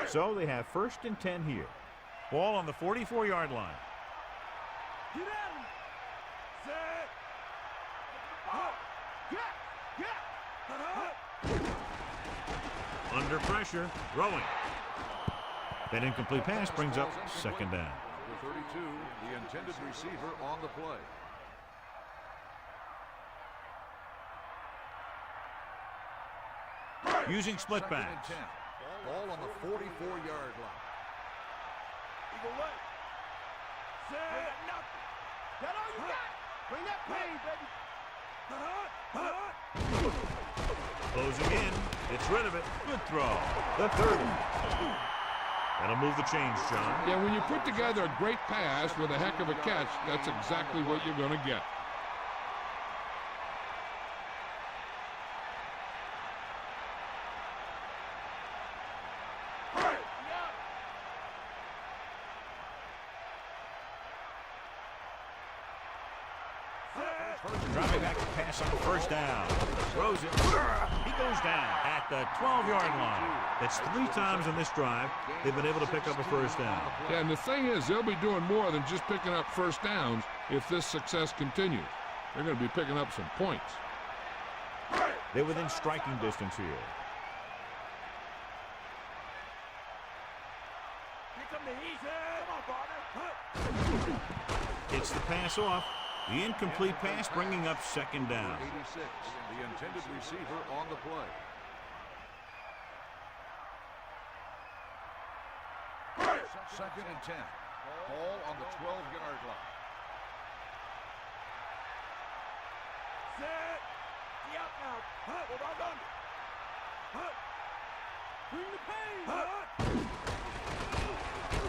So they have 1st and 10 here. Ball on the 44-yard line. Get at him. Set. Under pressure, throwing. That incomplete pass brings up 2nd down. Number 32, the intended receiver on the play. Using split 2nd backs. and 10. Ball on the 44-yard line. Eagle way. Set. Nothing. That all you got. Bring that pain, baby. Closing in. Gets rid of it. Good throw. The 30. That'll move the chains, John. Yeah, when you put together a great pass with a heck of a catch, that's exactly what you're going to get. Dropping back to pass on 1st down. Throws it. He goes down at the 12-yard line. That's 3 times in this drive they've been able to pick up a 1st down. Yeah, and the thing is, they'll be doing more than just picking up 1st downs if this success continues. They're going to be picking up some points. They're within striking distance here. Here come the heat. Come on, partner. It's the pass off. The incomplete pass bringing up 2nd down. 86, the intended receiver on the play. Second and 10. Ball on the 12-yard line. Set. See out now. Hold on under. Bring the pain.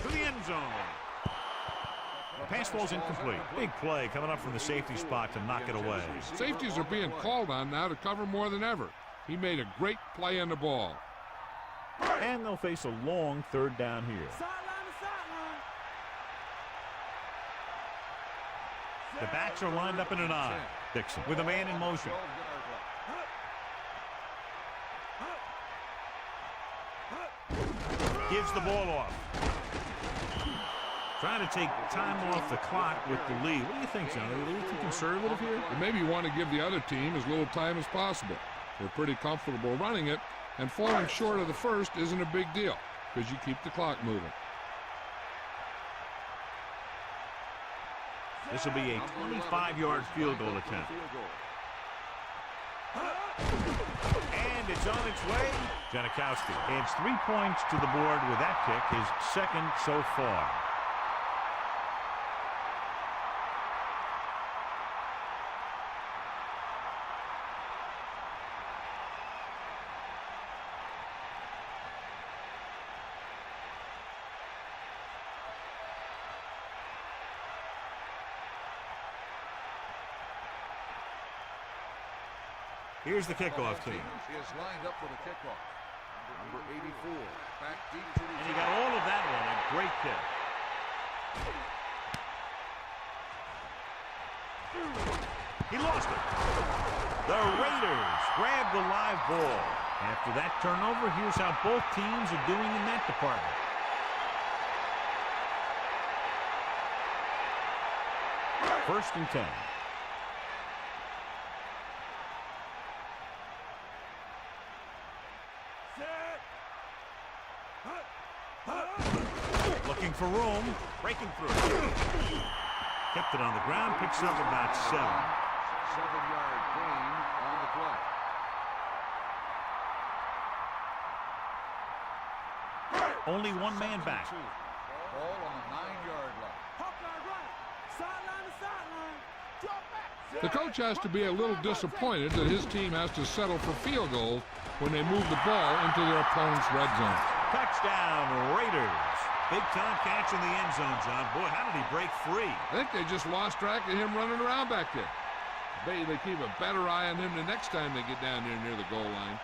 To the end zone. The pass falls incomplete. Big play coming up from the safety spot to knock it away. Safeties are being called on now to cover more than ever. He made a great play on the ball. And they'll face a long 3rd down here. Sideline to sideline. The backs are lined up in an I. Dixon with a man in motion. 12-yard line. Gives the ball off. Trying to take time off the clock with the lead. What do you think, John? Are you a little too conservative here? Well, maybe you want to give the other team as little time as possible. They're pretty comfortable running it, and falling short of the first isn't a big deal because you keep the clock moving. This will be a 25-yard field goal attempt. And it's on its way. Janikowski adds 3 points to the board with that kick, his second so far. Here's the kickoff team. Is lined up for the kickoff. Number 84, back deep to And he got all of that one. A great kick. He lost it. The Raiders grab the live ball. After that turnover, here's how both teams are doing in that department. First and 10. Looking for room, breaking through. Kept it on the ground, picks up about 7. 7-yard gain on the play. Only one man back. Ball on the 9-yard line. Hawkeye right. Sideline to sideline. Drop back. The coach has to be a little disappointed that his team has to settle for field goals when they move the ball into their opponent's red zone. Touchdown, Raiders. Big time catch in the end zone, John. Boy, how did he break free? I think they just lost track of him running around back there. I bet you they keep a better eye on him the next time they get down there near the goal line.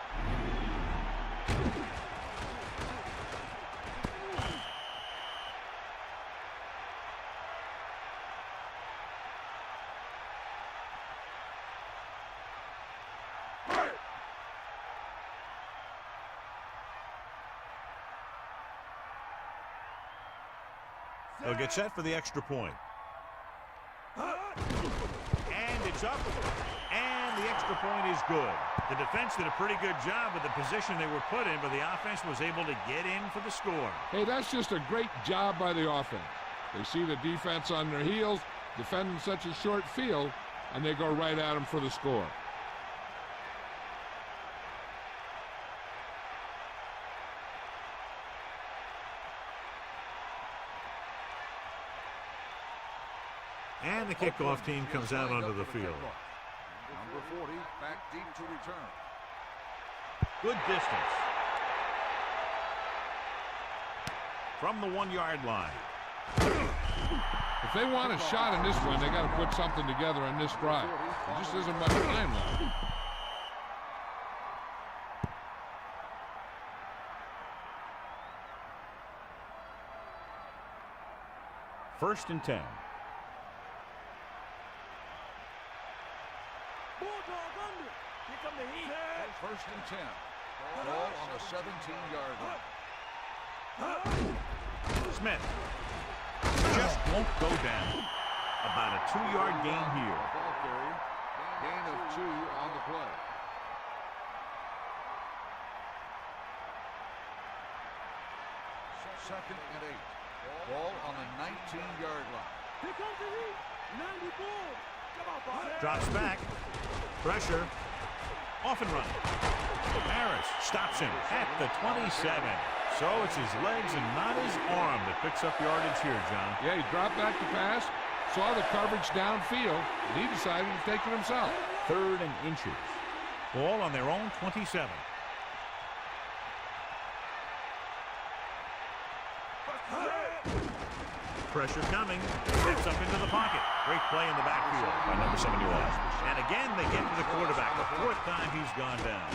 They'll get set for the extra point. And it's up. And the extra point is good. The defense did a pretty good job with the position they were put in, but the offense was able to get in for the score. Hey, that's just a great job by the offense. They see the defense on their heels, defending such a short field, and they go right at them for the score. And the kickoff team comes out onto the field. Number 40, back deep to return. Good distance. From the 1-yard line. If they want a shot in this one, they got to put something together on this drive. There just isn't much time left. First and 10. First and 10. Ball on the 17-yard line. Smith just won't go down. About a 2-yard gain here. Ball carry. Gain of 2 on the play. Second and 8. Ball on the 19-yard line. Here comes the heat. 90 ball. Come on, boy. Drops back. Pressure. Off and running. Harris stops him at the 27. So it's his legs and not his arm that picks up yardage here, John. Yeah, he dropped back to pass, saw the coverage downfield, and he decided to take it himself. 3rd and inches. Ball on their own 27. Pressure coming. Steps up into the pocket. Great play in the backfield by number 71. And again, they get to the quarterback. The 4th time he's gone down.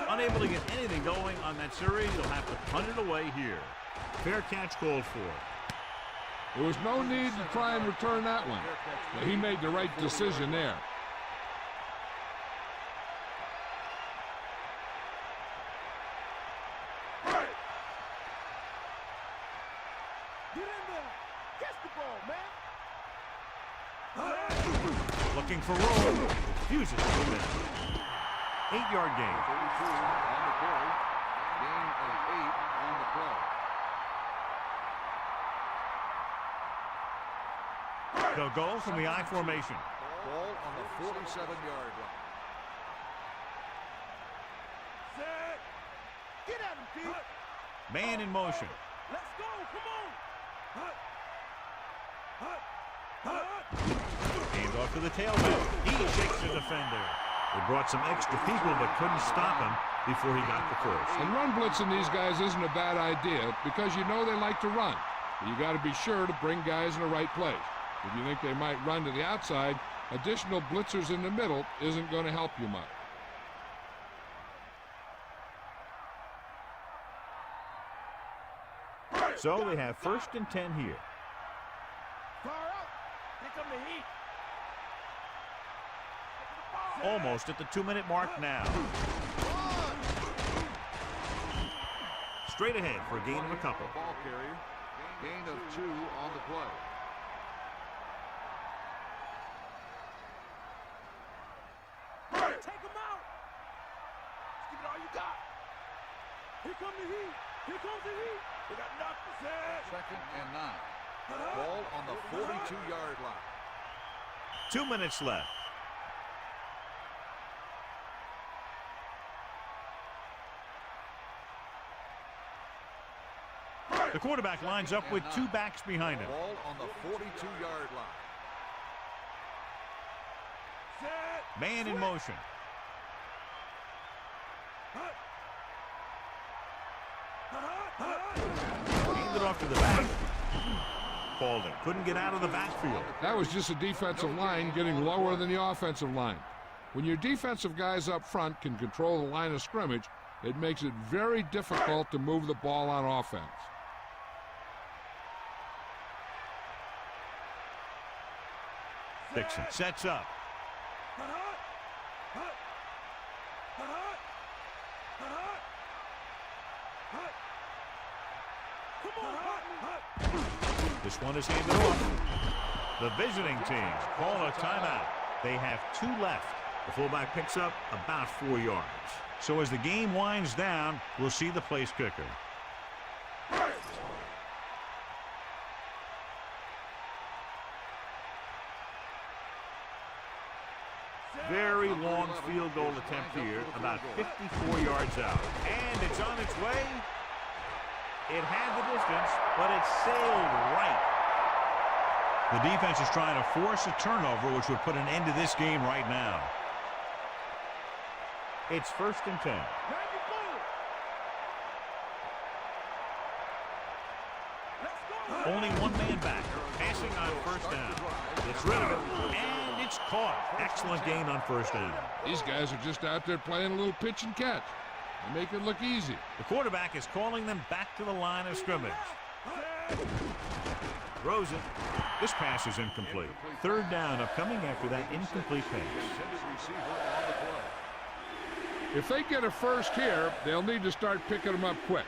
Unable to get anything going on that series, they'll have to punt it away here. Fair catch called for. There was no need to try and return that one. But he made the right decision there. Get in there. Catch the ball, man. Looking for room. Refuses to move in. 8-yard gain. 32 on the play. Gain of 8 on the play. They'll go from the I formation. Ball on the 47-yard line. Set. Get at him, Pete. Man in motion. Let's go. Come on. Hand off to the tailback. He shakes the defender. They brought some extra people but couldn't stop him before he got the force. And run blitzing these guys isn't a bad idea because you know they like to run. But you got to be sure to bring guys in the right place. If you think they might run to the outside, additional blitzers in the middle isn't going to help you much. So they have 1st and 10 here. Fire out. Here come the heat. Almost at the 2-minute mark now. Straight ahead for a gain of a couple. Ball carrier. Gain of 2 on the play. Take him out. Give it all you got. Here come the heat. Here comes the heat. They got knocked the set. 2nd and 9. Ball on the 42-yard line. 2 minutes left. The quarterback lines up with 2 backs behind him. Ball on the 42-yard line. Set. Man in motion. Handed off to the back. Called it. Couldn't get out of the backfield. That was just a defensive line getting lower than the offensive line. When your defensive guys up front can control the line of scrimmage, it makes it very difficult to move the ball on offense. Dixon sets up. This one is handed off. The visiting team call a timeout. They have 2 left. The fullback picks up about 4 yards. So as the game winds down, we'll see the place kicker. Very long field goal attempt here, about 54 yards out. And it's on its way. It had the distance, but it sailed right. The defense is trying to force a turnover, which would put an end to this game right now. It's 1st and 10. Only 1 man back. Passing on 1st down. It's rid of it, and it's caught. Excellent gain on 1st down. These guys are just out there playing a little pitch and catch. They make it look easy. The quarterback is calling them back to the line of scrimmage. Throws it. This pass is incomplete. 3rd down upcoming after that incomplete pass. If they get a first here, they'll need to start picking them up quick.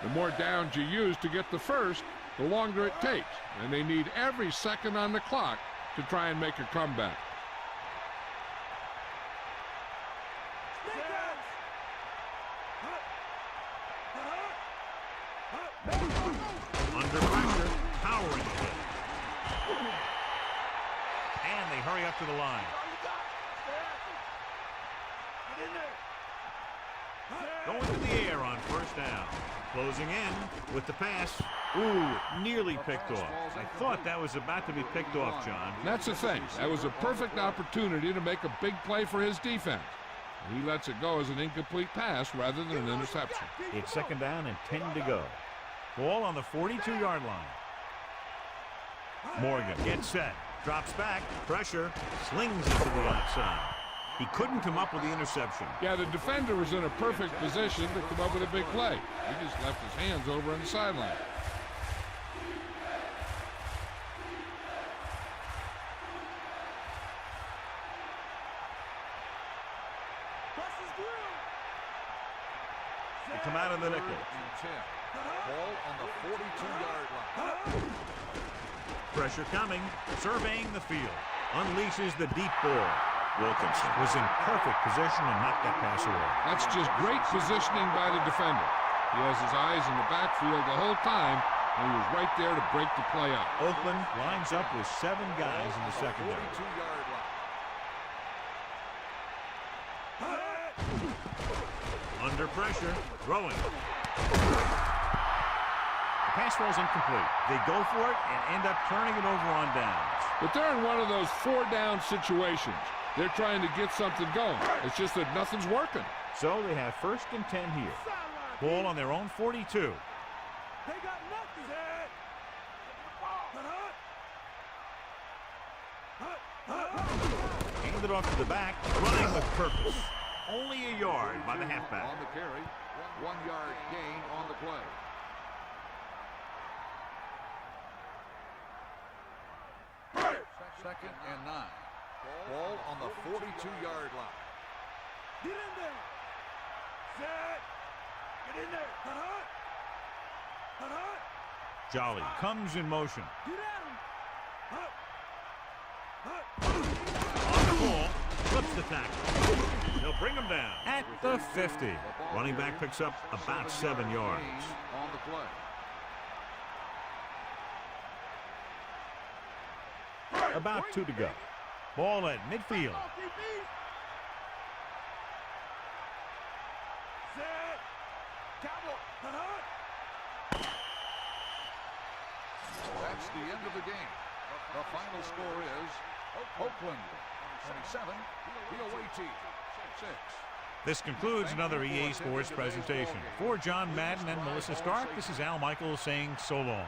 The more downs you use to get the first, the longer it takes. And they need every second on the clock to try and make a comeback. Under pressure, powering it. And they hurry up to the line. Going to the air on 1st down. Closing in with the pass. Ooh, nearly picked off. I thought that was about to be picked off, John. That's the thing. That was a perfect opportunity to make a big play for his defense. He lets it go as an incomplete pass rather than an interception. It's 2nd down and 10 to go. Ball on the 42-yard line. Morgan gets set. Drops back. Pressure. Slings it to the outside. He couldn't come up with the interception. Yeah, the defender was in a perfect position to come up with a big play. He just left his hands over on the sideline. They come out of the nickel. Ball on the 42-yard line. Pressure coming. Surveying the field. Unleashes the deep ball. Wilkinson was in perfect position and knocked that pass away. That's just great positioning by the defender. He has his eyes in the backfield the whole time, and he was right there to break the play up. Oakland lines up with 7 guys in the secondary. 42-yard line. Under pressure, throwing. The pass falls incomplete. They go for it and end up turning it over on downs. But they're in one of those 4-down situations. They're trying to get something going. It's just that nothing's working. So they have 1st and 10 here. Ball on their own 42. They got nothing. Handed off to the back, running with purpose. Only a yard by the halfback. On the carry, 1-yard gain on the play. Second and 9. Ball on the 42-yard line. Get in there. Set. Get in there. Jolly comes in motion. Get at him. On the ball, flips the tackle. They'll bring him down at the 50. Running back picks up about 7 yards. On the play. About 2 to go. Ball at midfield. Set. Cowboy. That's the end of the game. The final score is Oakland 27, the away team 6. This concludes another EA Sports presentation. For John Madden and Melissa Stark, this is Al Michaels saying so long.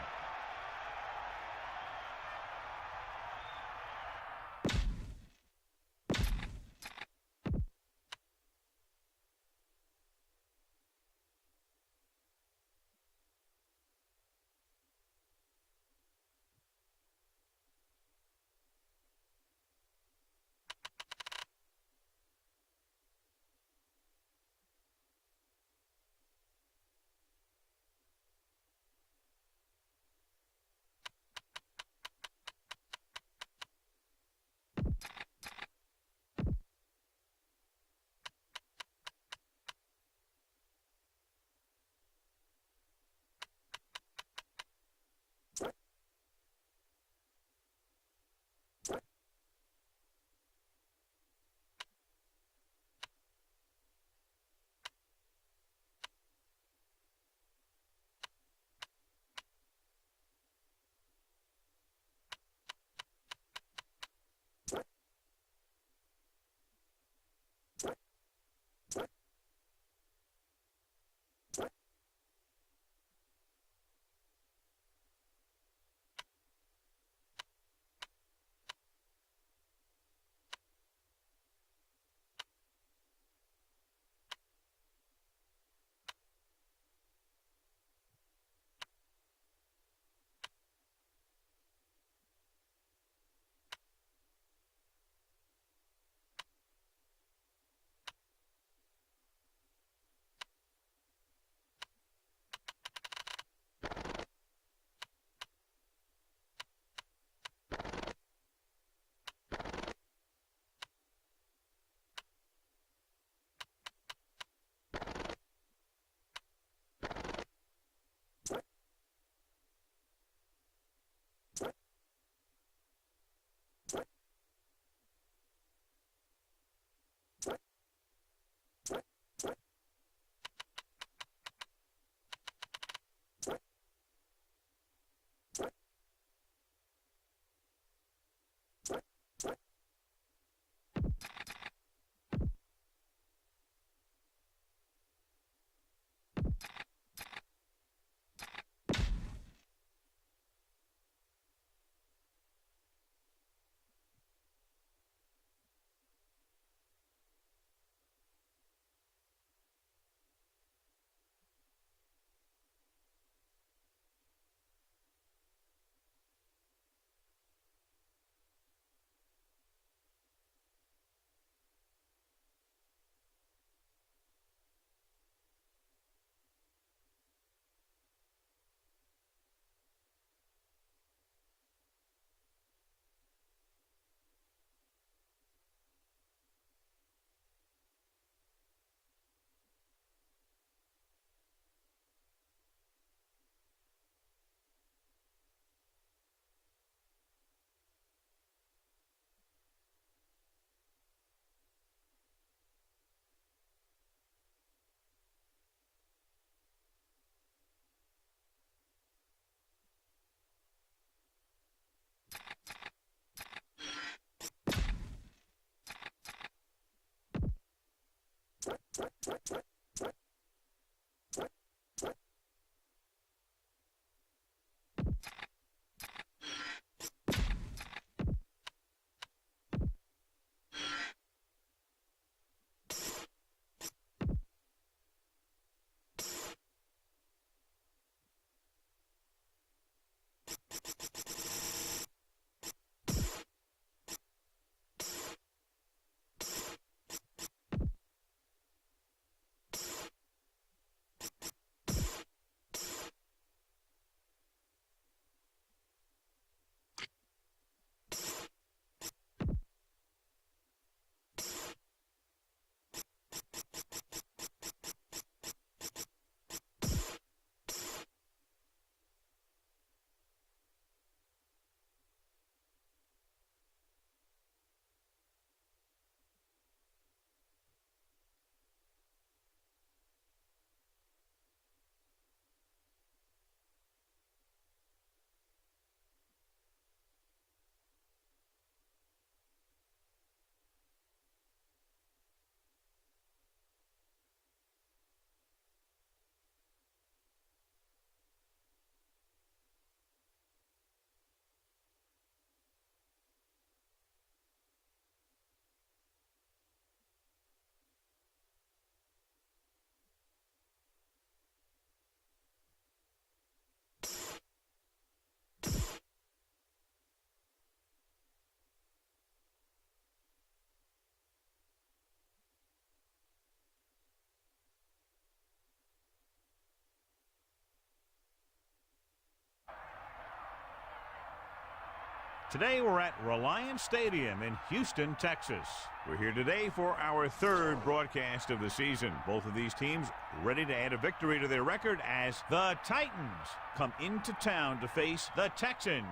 Today we're at Reliance Stadium in Houston, Texas. We're here today for our third broadcast of the season. Both of these teams ready to add a victory to their record as the Titans come into town to face the Texans.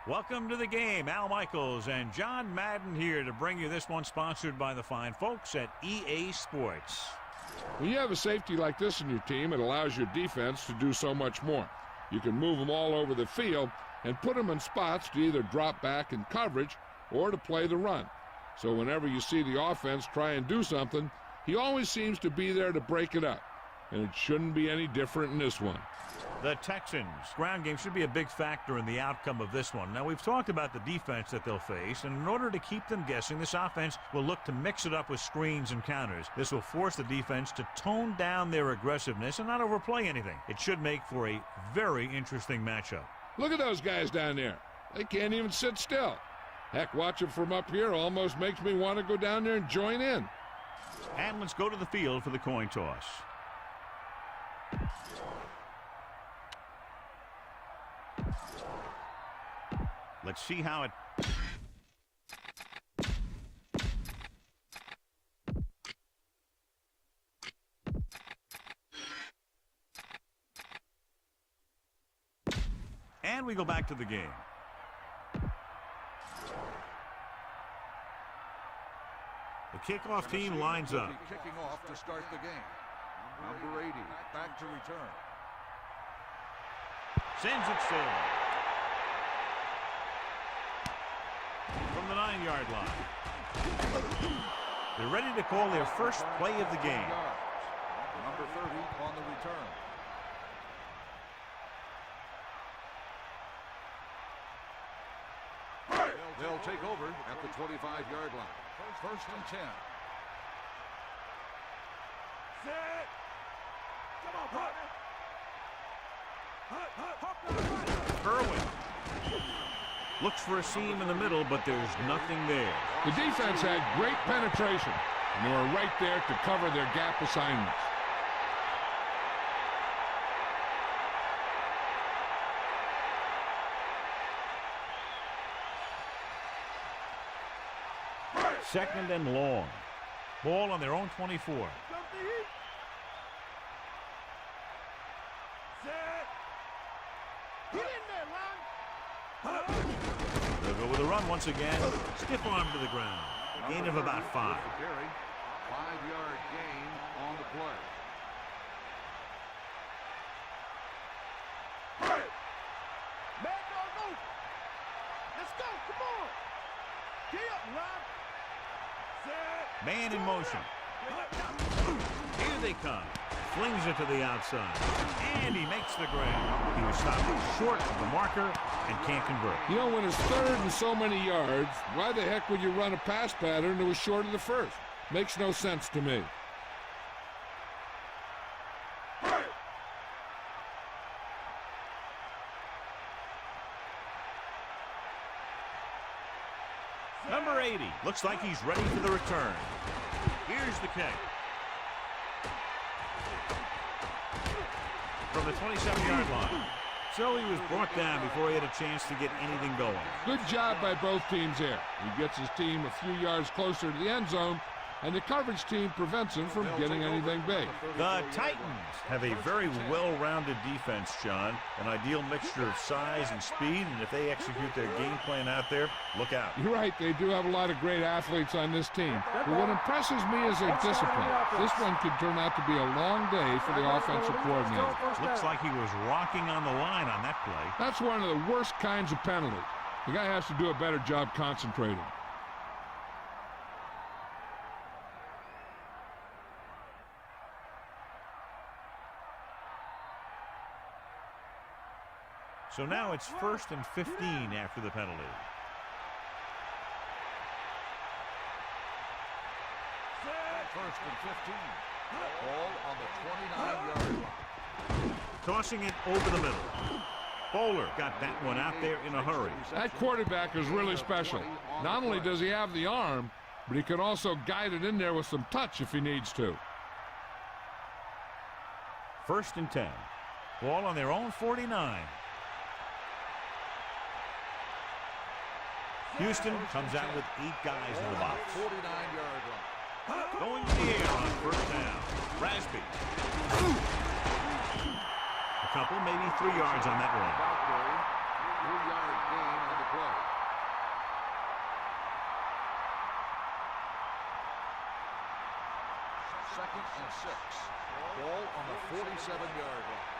Welcome to the game. Al Michaels and John Madden here to bring you this one, sponsored by the fine folks at EA Sports. When you have a safety like this in your team, it allows your defense to do so much more. You can move them all over the field and put them in spots to either drop back in coverage or to play the run. So whenever you see the offense try and do something, he always seems to be there to break it up. And it shouldn't be any different in this one. The Texans' ground game should be a big factor in the outcome of this one. Now, we've talked about the defense that they'll face, and in order to keep them guessing, this offense will look to mix it up with screens and counters. This will force the defense to tone down their aggressiveness and not overplay anything. It should make for a very interesting matchup. Look at those guys down there. They can't even sit still. Heck, watching from up here almost makes me want to go down there and join in. And let's go to the field for the coin toss. Let's see how it... And we go back to the game. The kickoff team lines up. Kicking off to start the game. Number 80, back to return. Sends it still. From the 9-yard line. They're ready to call their first play of the game. Number 30 on the return. They'll take over at the 25-yard line. First and 10. Set. Come on, partner. Irwin looks for a seam in the middle, but there's nothing there. The defense had great penetration, and they were right there to cover their gap assignments. Second and long. Ball on their own 24. They'll go with a run once again. Stiff arm to the ground. A gain of about 5. 5-yard gain on the play. Man, go. Let's go. Come on. Get up, Ron. Man in motion. they come. Flings it to the outside. And he makes the grab. He was stopped short of the marker and can't convert. You know, when it's third and so many yards, why the heck would you run a pass pattern that was short of the first? Makes no sense to me. Number 80. Looks like he's ready for the return. Here's the kick. From the 27-yard line. So he was brought down before he had a chance to get anything going. Good job by both teams there. He gets his team a few yards closer to the end zone, and the coverage team prevents him from getting anything big. The Titans have a very well-rounded defense, John. An ideal mixture of size and speed, and if they execute their game plan out there, look out. You're right, they do have a lot of great athletes on this team. But what impresses me is their discipline. This one could turn out to be a long day for the offensive coordinator. Looks like he was rocking on the line on that play. That's one of the worst kinds of penalties. The guy has to do a better job concentrating. So now it's 1st and 15 after the penalty. First and 15. Ball on the 29-yard line. Tossing it over the middle. Bowler got that one out there in a hurry. That quarterback is really special. Not only does he have the arm, but he can also guide it in there with some touch if he needs to. 1st and 10. Ball on their own 49. Houston comes out with 8 guys in the box. 49-yard line. Going to the air on 1st down. Rasby. A couple, maybe 3 yards on that run. 3-yard gain on the play. Second and 6. Ball on the 47-yard line.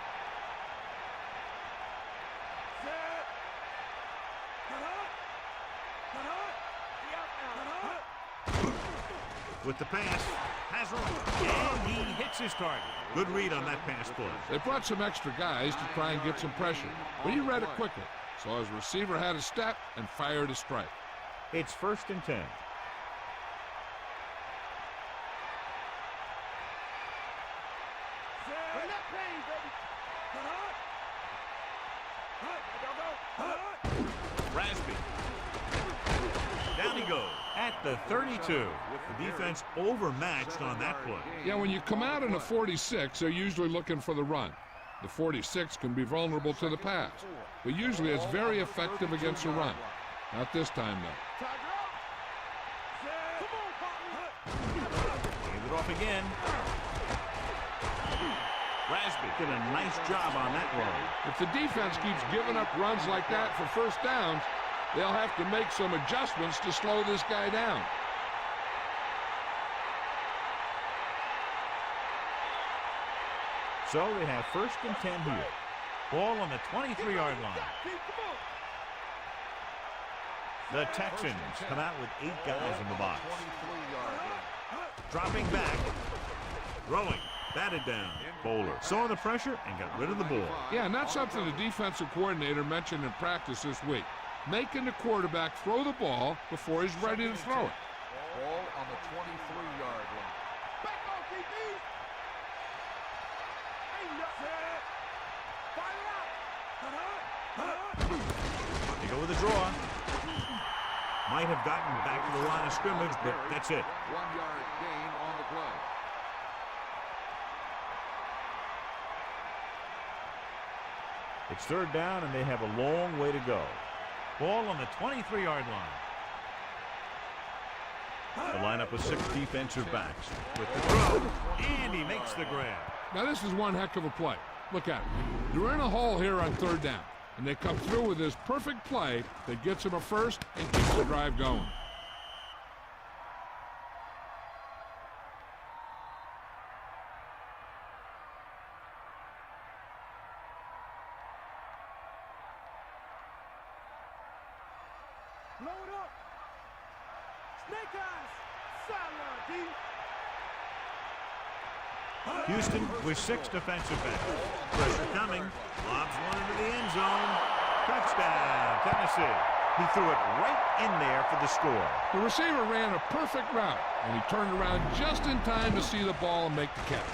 With the pass, Hazel, and he hits his target. Good read on that pass play. They brought some extra guys to try and get some pressure, but he read it quickly. So his receiver had a step and fired a strike. It's 1st and 10. Rasby. Down he goes at the 32. The defense overmatched on that play. Yeah, when you come out in a 46, they're usually looking for the run. The 46 can be vulnerable to the pass, but usually it's very effective against the run. Not this time, though. Hand it off again. Rasby did a nice job on that run. If the defense keeps giving up runs like that for first downs, they'll have to make some adjustments to slow this guy down. So they have 1st and 10 here. Ball on the 23-yard line. The Texans come out with 8 guys in the box. Dropping back. Throwing. Batted down. Bowler saw the pressure and got rid of the ball. Yeah, and that's something the defensive coordinator mentioned in practice this week. Making the quarterback throw the ball before he's ready to throw it. Ball on the 23-yard line. They go with a draw. Might have gotten back to the line of scrimmage, but that's it. 1-yard gain on the play. It's 3rd down, and they have a long way to go. Ball on the 23-yard line. The lineup of 6 defensive backs. With the throw, and he makes the grab. Now this is one heck of a play. Look at it. They're in a hole here on 3rd down, and they come through with this perfect play that gets them a first and keeps the drive going. Blow it up. Snake eyes. Sideline, D. Houston with 6 defensive backs. Pressure coming. Lobs one into the end zone. Touchdown, Tennessee. He threw it right in there for the score. The receiver ran a perfect route, and he turned around just in time to see the ball and make the catch.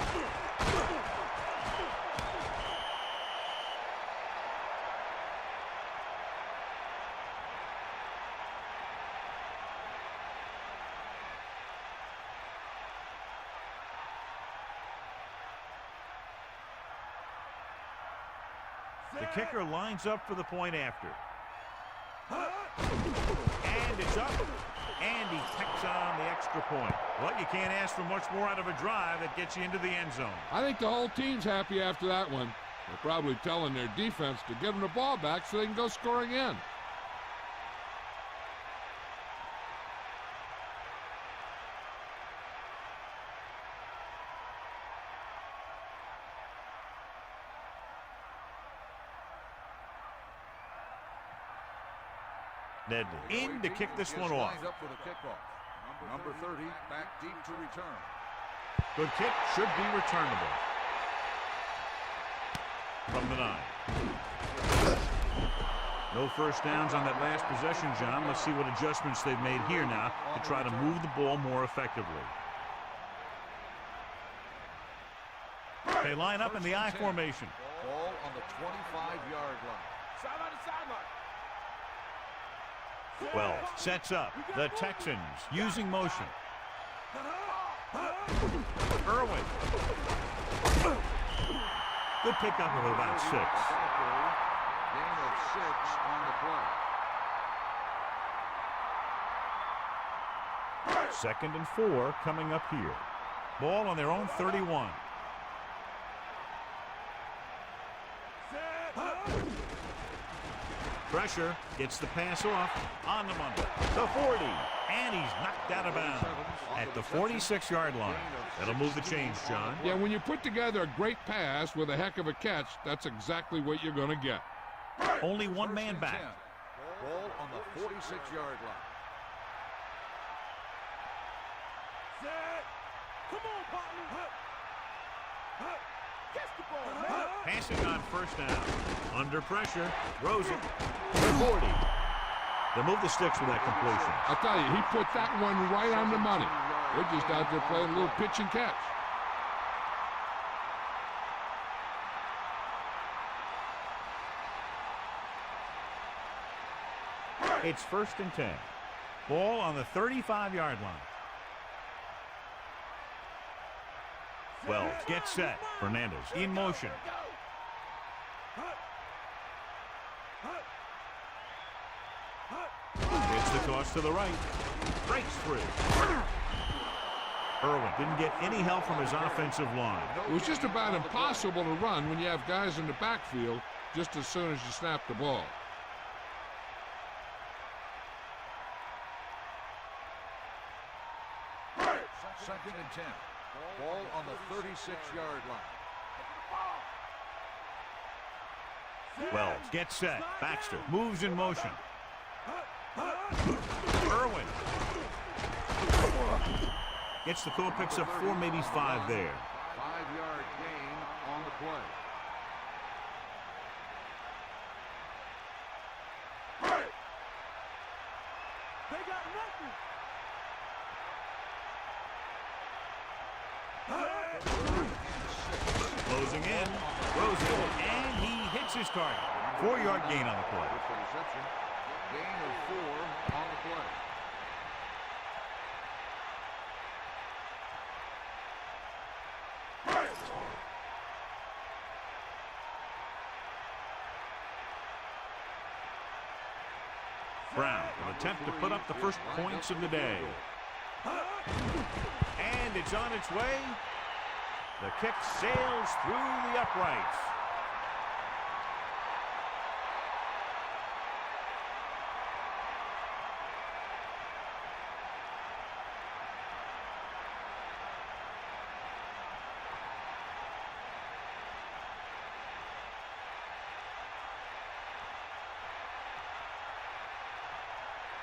The kicker lines up for the point after. And it's up. And he tacks on the extra point. Well, you can't ask for much more out of a drive that gets you into the end zone. I think the whole team's happy after that one. They're probably telling their defense to give them the ball back so they can go score again. Nedley in to kick this one off. Up for the kickoff. Number 30 back deep to return. Good kick, should be returnable. From the 9. No first downs on that last possession, John. Let's see what adjustments they've made here now to try to move the ball more effectively. They line up in the I formation. Ball on the 25-yard line. Sideline to sideline. Wells sets up. The Texans using motion. Irwin. Good pickup of about 6. Gain of 6 on the play. 2nd and 4 coming up here. Ball on their own 31. Pressure gets the pass off on the money. The 40, and he's knocked out of bounds at the 46-yard line. That'll move the change, John. Yeah, when you put together a great pass with a heck of a catch, that's exactly what you're going to get. Only one man back. Ball on the 46-yard line. Set. Come on, partner. Catch the ball, man. Passing on first down. Under pressure. Throws it. The 40. They'll move the sticks with that completion. I'll tell you, he put that one right on the money. They're just out there playing a little pitch and catch. It's 1st and 10. Ball on the 35-yard line. Wells gets set. Fernandez in motion. It's the toss to the right. Breaks free. Irwin didn't get any help from his offensive line. It was just about impossible to run when you have guys in the backfield just as soon as you snap the ball. Second and 10. Ball on the 36-yard line. Wells gets set. Baxter moves in motion. Irwin gets the call, picks up 4, maybe 5 there. 5-yard gain on the play. They got nothing. Closing in. Throws it, and he hits his target. 4-yard gain on the play. With the reception. Gain of 4 on the play. Brown will attempt to put up the first points of the day. And it's on its way. The kick sails through the uprights.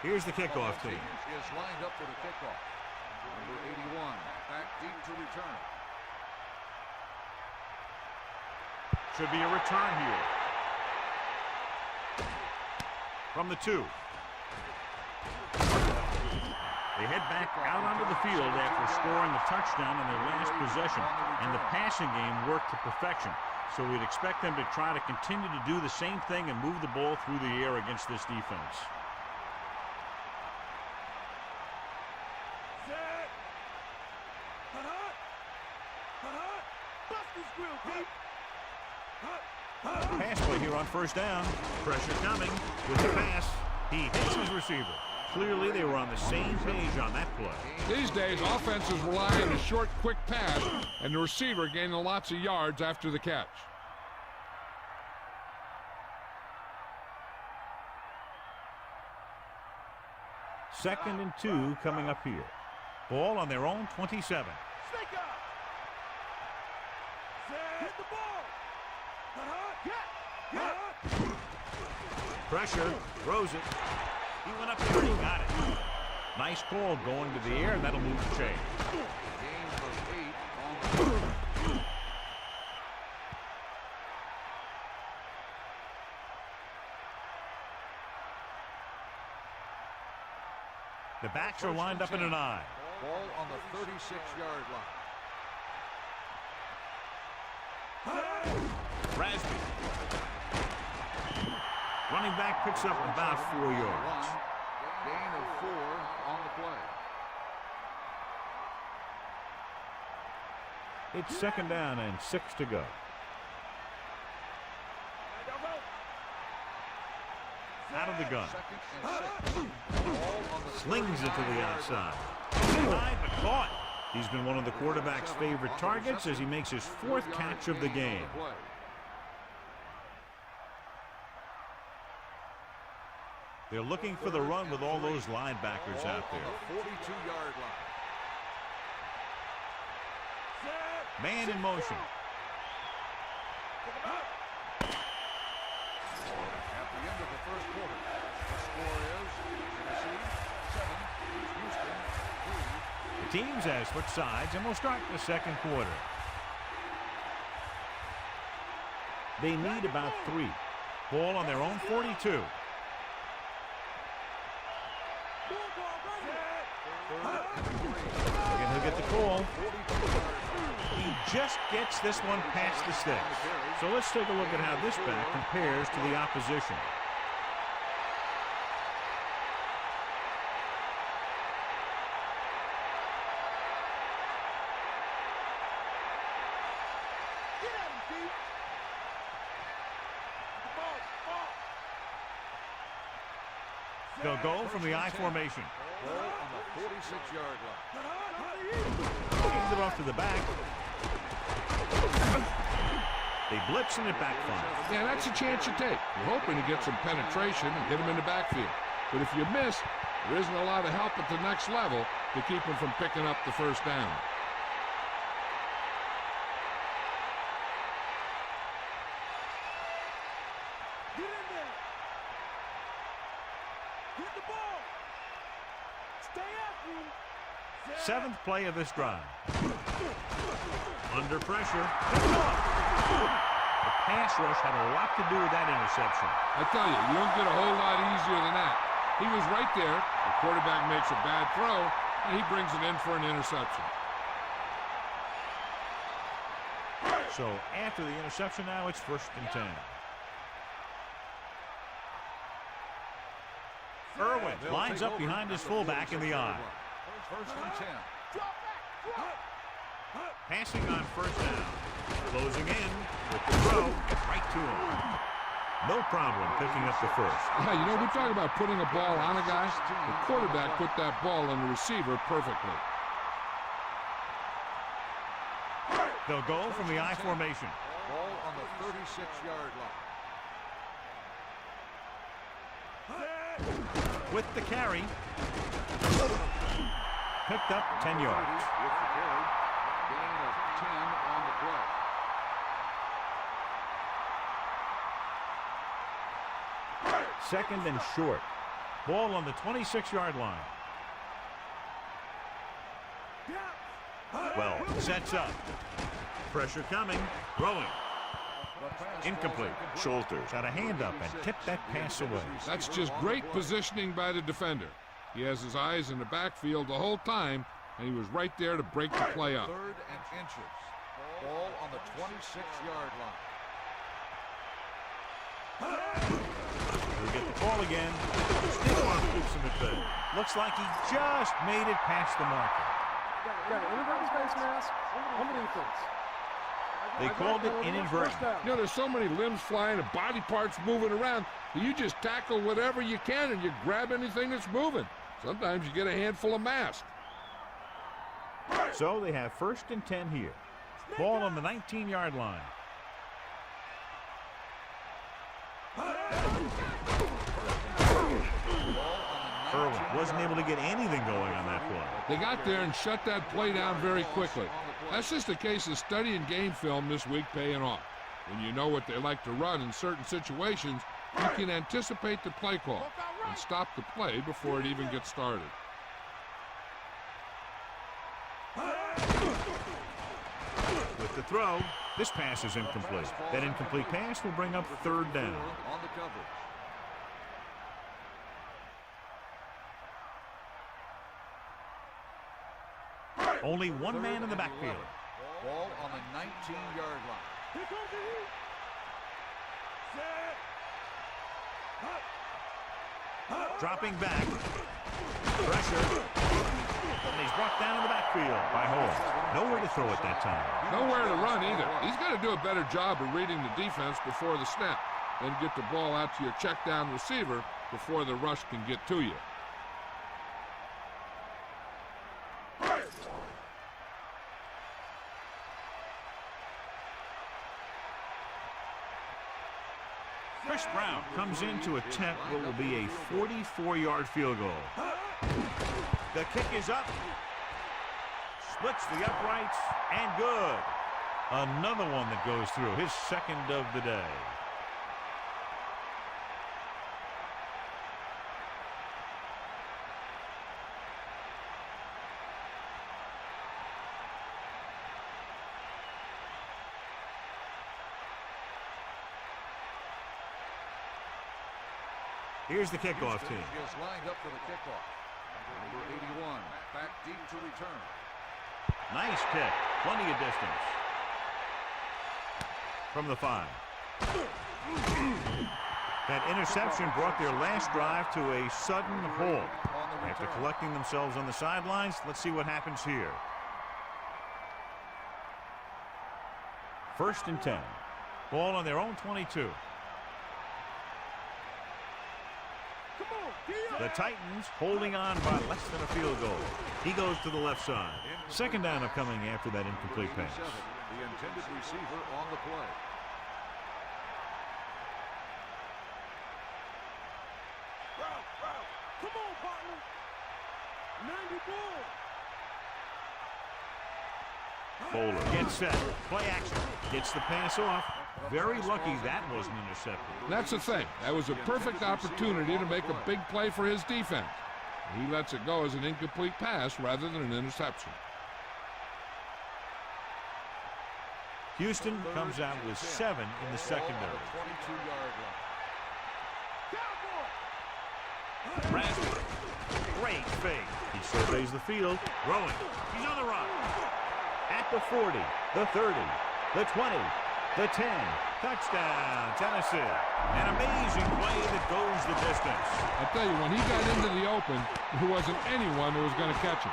Here's the kickoff team. Is lined up for the kickoff. Number 81, back deep to return. Should be a return here. From the 2. They head back out onto the field after scoring a touchdown on their last possession, and the passing game worked to perfection. So we'd expect them to try to continue to do the same thing and move the ball through the air against this defense. Set. Bust this grill, Pete. Pass play here on first down. Pressure coming with the pass. He hits his receiver. Clearly, they were on the same page on that play. These days, offenses rely on a short, quick pass, and the receiver gaining lots of yards after the catch. Second and 2 coming up here. Ball on their own 27. Snake out. Set. Hit the ball. Pressure, throws it. He went up there and he got it. Nice call going to the air, and that'll move the chain. The backs are lined up in an eye. Ball on the 36-yard line. Rasby. Running back picks up about 4 yards. Gain of 4 on the play. It's second down and 6 to go. Out of the gun. Second and 6. Ball on the Slings it to the outside. Inside, but caught. He's been one of the quarterback's favorite targets as he makes his 4th catch of the game. They're looking for the run with all those linebackers out there. 42-yard line. Man in motion. At the end of the first quarter, the score is Tennessee 7, Houston 3. The teams have switched sides, and we'll start the second quarter. They need about 3. Ball on their own 42. Again, he'll get the call. He just gets this one past the sticks. So let's take a look at how this back compares to the opposition. They'll go from the I formation. Ball on the 46-yard line. Hands it off to the back. They blitz and it backfires. Yeah, that's a chance you take. You're hoping to get some penetration and get him in the backfield. But if you miss, there isn't a lot of help at the next level to keep him from picking up the first down. Get in there. Hit the ball. Stay after him. 7th play of this drive. Under pressure. The pass rush had a lot to do with that interception. I tell you, you don't get a whole lot easier than that. He was right there. The quarterback makes a bad throw, and he brings it in for an interception. So after the interception now, it's 1st and 10. Irwin lines up behind his fullback in the I. First and 10. Passing on first down. Closing in with the throw right to him. No problem picking up the first. Yeah, you know, we talk about putting a ball on a guy. The quarterback put that ball on the receiver perfectly. They'll go from the I formation. Ball on the 36-yard line. With the carry. Picked up 10 yards. With the carry. Gain of 10 on the play. Second and short. Ball on the 26-yard line. Well, sets up. Pressure coming. Throwing. Incomplete. Schulters had a hand up and tipped that pass away. That's just great positioning by the defender. He has his eyes in the backfield the whole time, and he was right there to break the play up. 3rd and inches. Ball on the 26-yard line. He'll get the ball again. Still keeps him at bay. Looks like he just made it past the marker. Got an inadvertent face mask on the defense. They called it inadvertent. You know, there's so many limbs flying and body parts moving around. You just tackle whatever you can and you grab anything that's moving. Sometimes you get a handful of mask. So they have 1st and 10 here. Ball on the 19-yard line. Irwin wasn't able to get anything going on that play. They got there and shut that play down very quickly. That's just a case of studying game film this week paying off. When you know what they like to run in certain situations, you can anticipate the play call and stop the play before it even gets started. With the throw, this pass is incomplete. That incomplete pass will bring up 3rd down. On the coverage. Only one man in the backfield. Ball on the 19-yard line. Here comes the heat. Set. Dropping back. Pressure. And he's brought down in the backfield by Hall. Nowhere to throw at that time. Nowhere to run either. He's got to do a better job of reading the defense before the snap. Then get the ball out to your check down receiver before the rush can get to you. Chris Brown comes in to attempt what will be a 44-yard field goal. The kick is up. Splits the uprights and good. Another one that goes through, his 2nd of the day. Here's the kickoff team. Is lined up for the kickoff. Number 81, back deep to return. Nice kick. Plenty of distance. From the 5. That interception brought their last drive to a sudden halt. After collecting themselves on the sidelines, let's see what happens here. 1st and 10. Ball on their own 22. The Titans holding on by less than a field goal. He goes to the left side. 2nd down upcoming after that incomplete pass. The intended receiver on the play. Come on, partner. 90 ball. Bowler gets set. Play action. Gets the pass off. Very lucky that wasn't intercepted. That's the thing. That was a perfect opportunity to make a big play for his defense. He lets it go as an incomplete pass rather than an interception. Houston comes out with 7 in the secondary. 22-yard line. Raspberry. Great fake. He surveys the field. Throwing. He's on the run. At the 40, the 30, the 20, the 10. Touchdown, Tennessee. An amazing play that goes the distance. I tell you, when he got into the open, there wasn't anyone who was going to catch him.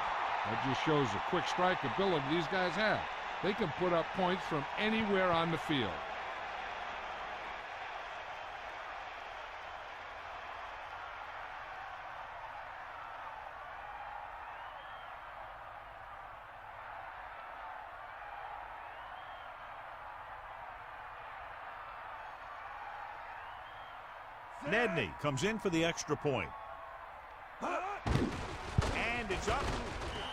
That just shows the quick strike ability these guys have. They can put up points from anywhere on the field. Nedney comes in for the extra point. And it's up.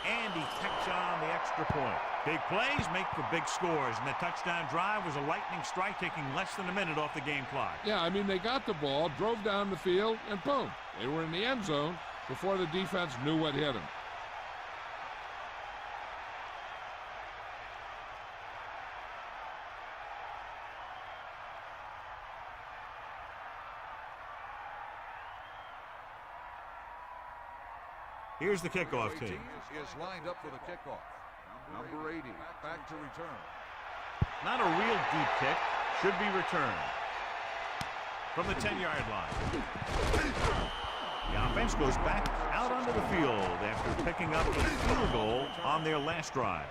And he tacks on the extra point. Big plays make for big scores, and the touchdown drive was a lightning strike taking less than a minute off the game clock. Yeah, I mean, they got the ball, drove down the field, and boom, they were in the end zone before the defense knew what hit them. Here's the kickoff team. Is lined up for the kickoff. Number 80 back to return. Not a real deep kick. Should be returned from the 10-yard line. The offense goes back out onto the field after picking up a field goal on their last drive.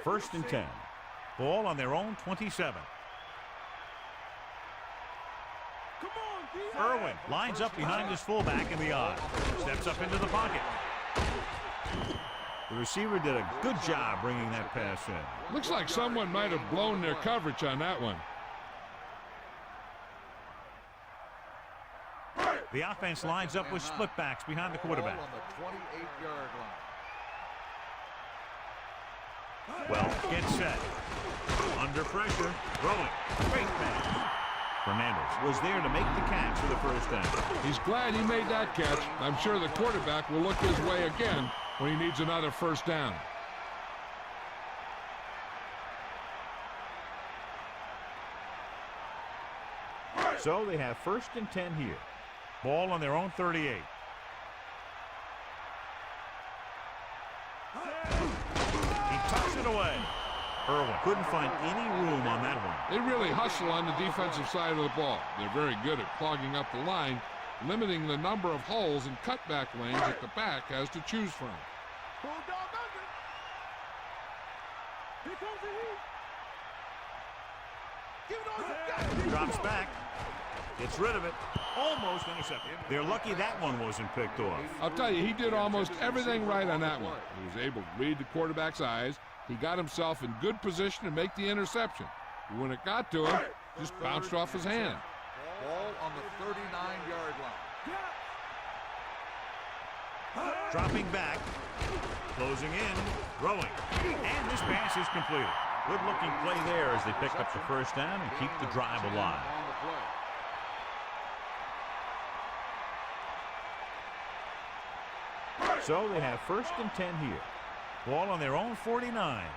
First and 10. Ball on their own 27. Irwin lines up behind his fullback in the odd. Steps up into the pocket. The receiver did a good job bringing that pass in. Looks like someone might have blown their coverage on that one. The offense lines up with split backs behind the quarterback. Ball on the 28-yard line. Well, get set. Under pressure. Throwing. Great pass. Fernandez was there to make the catch for the first down. He's glad he made that catch. I'm sure the quarterback will look his way again when he needs another first down. So they have first and 10 here. Ball on their own 38. He tucks it away. Irwin couldn't find any room on that one. They really hustle on the defensive side of the ball. They're very good at clogging up the line, limiting the number of holes and cutback lanes that the back has to choose from. Here comes the heat. Give it all you got. Drops back. Gets rid of it. Almost intercepted. They're lucky that one wasn't picked off. I'll tell you, he did almost everything right on that one. He was able to read the quarterback's eyes. He got himself in good position to make the interception. But when it got to him, just bounced off his hand. Ball on the 39-yard line. Dropping back. Closing in. Throwing. And this pass is completed. Good-looking play there as they pick up the first down and keep the drive alive. On the play. So they have first and 10 here. Ball on their own 49. Here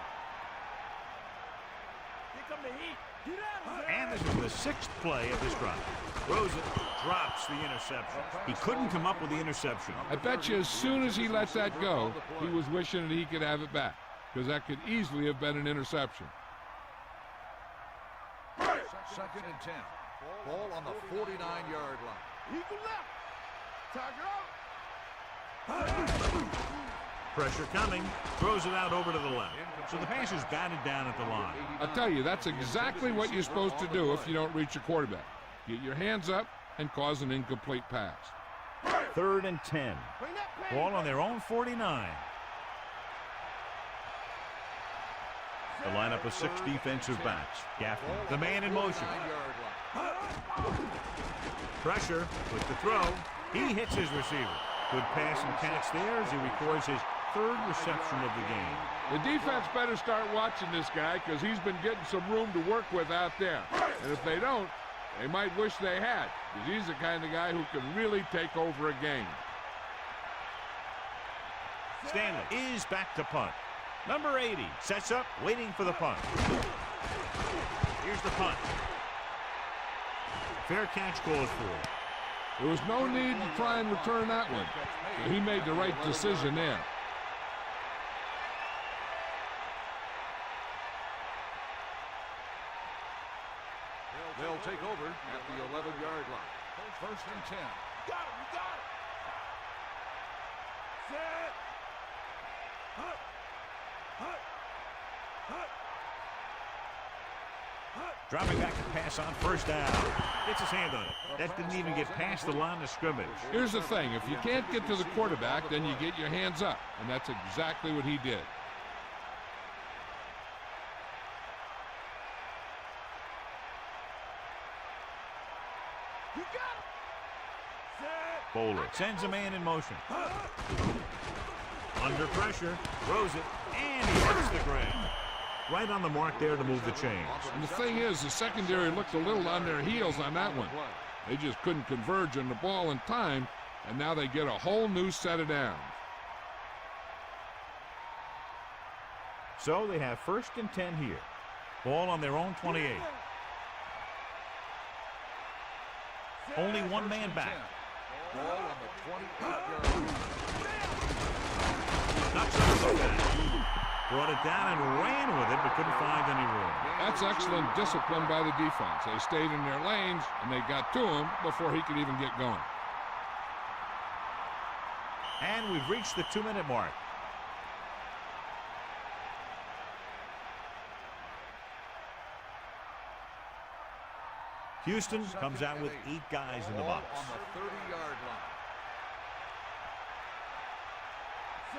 come the heat. Get out of there. And this is the sixth play of this drive. Throws it, drops the interception. He couldn't come up with the interception. I bet you as soon as he let that go, he was wishing that he could have it back, because that could easily have been an interception. Second and 10. Ball on the 49-yard line. Eagle left. Tiger out. Pressure coming. Throws it out over to the left. So the pass is batted down at the line. I'll tell you, that's exactly what you're supposed to do if you don't reach a quarterback. Get your hands up and cause an incomplete pass. Third and 10. Ball on their own 49. The lineup of 6 defensive backs. Gaffney, the man in motion. 9-yard line. Pressure with the throw. He hits his receiver. Good pass and catch there as he records his 3rd reception of the game. The defense better start watching this guy, because he's been getting some room to work with out there. And if they don't, they might wish they had, because he's the kind of guy who can really take over a game. Stanley is back to punt. Number 80 sets up, waiting for the punt. Here's the punt. Fair catch called for. There was no need to try and return that one. So he made the right decision there. They'll take over at the 11-yard line. First and 10. Got him. You got it. Set. Hut. Hut. Hut. Hut. Dropping back to pass on first down. Gets his hand on it. That didn't even get past the line of scrimmage. Here's the thing. If you can't get to the quarterback, then you get your hands up. And that's exactly what he did. You got it. Set. Bowler sends a man in motion. Under pressure, throws it, and he hits the ground. Right on the mark there to move the chains. And the thing is, the secondary looked a little on their heels on that one. They just couldn't converge on the ball in time, and now they get a whole new set of downs. So they have first and 10 here. Ball on their own 28. Only one man back. Ball on the 28-yard line. Knocks up the back. Brought it down and ran with it, but couldn't find any room. That's excellent discipline by the defense. They stayed in their lanes, and they got to him before he could even get going. And we've reached the 2-minute mark. Houston comes out with 8 guys in the box. On the 30-yard line.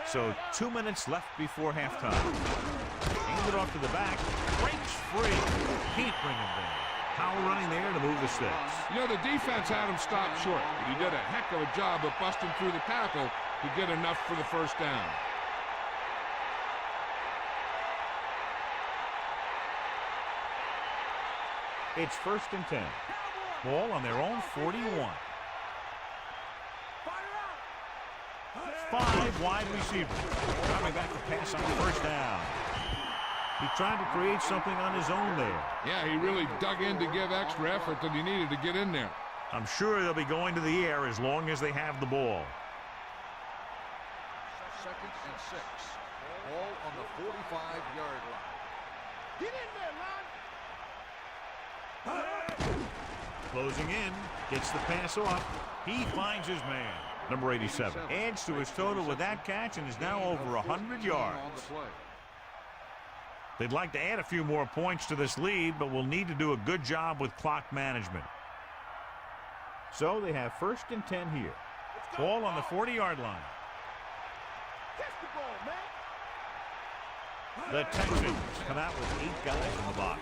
So 2 minutes left before halftime. Hands it off to the back. Breaks free. Can't bring him down. Powell running there to move the sticks. You know, the defense had him stop short, but he did a heck of a job of busting through the tackle to get enough for the first down. It's 1st and 10. Ball on their own 41. 5 wide receivers. Coming back to pass on the first down. He tried to create something on his own there. Yeah, he really dug in to give extra effort that he needed to get in there. I'm sure they'll be going to the air as long as they have the ball. 2nd and 6. Ball on the 45-yard line. Get in there, line. Closing in. Gets the pass off. He finds his man. Number 87. Adds to his total with that catch and is now over 100 yards. They'd like to add a few more points to this lead, but will need to do a good job with clock management. So they have 1st and 10 here. Ball on the 40-yard line. Catch the ball, man. The Texans come out with 8 guys in the box.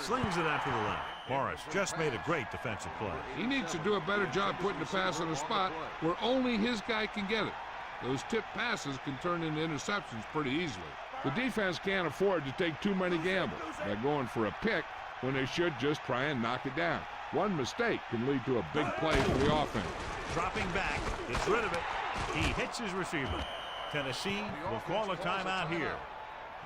Slings it out to the left. Morris just made a great defensive play. He needs to do a better job putting the pass in a spot where only his guy can get it. Those tip passes can turn into interceptions pretty easily. The defense can't afford to take too many gambles by going for a pick when they should just try and knock it down. One mistake can lead to a big play for the offense. Dropping back, gets rid of it. He hits his receiver. Tennessee will call a timeout here.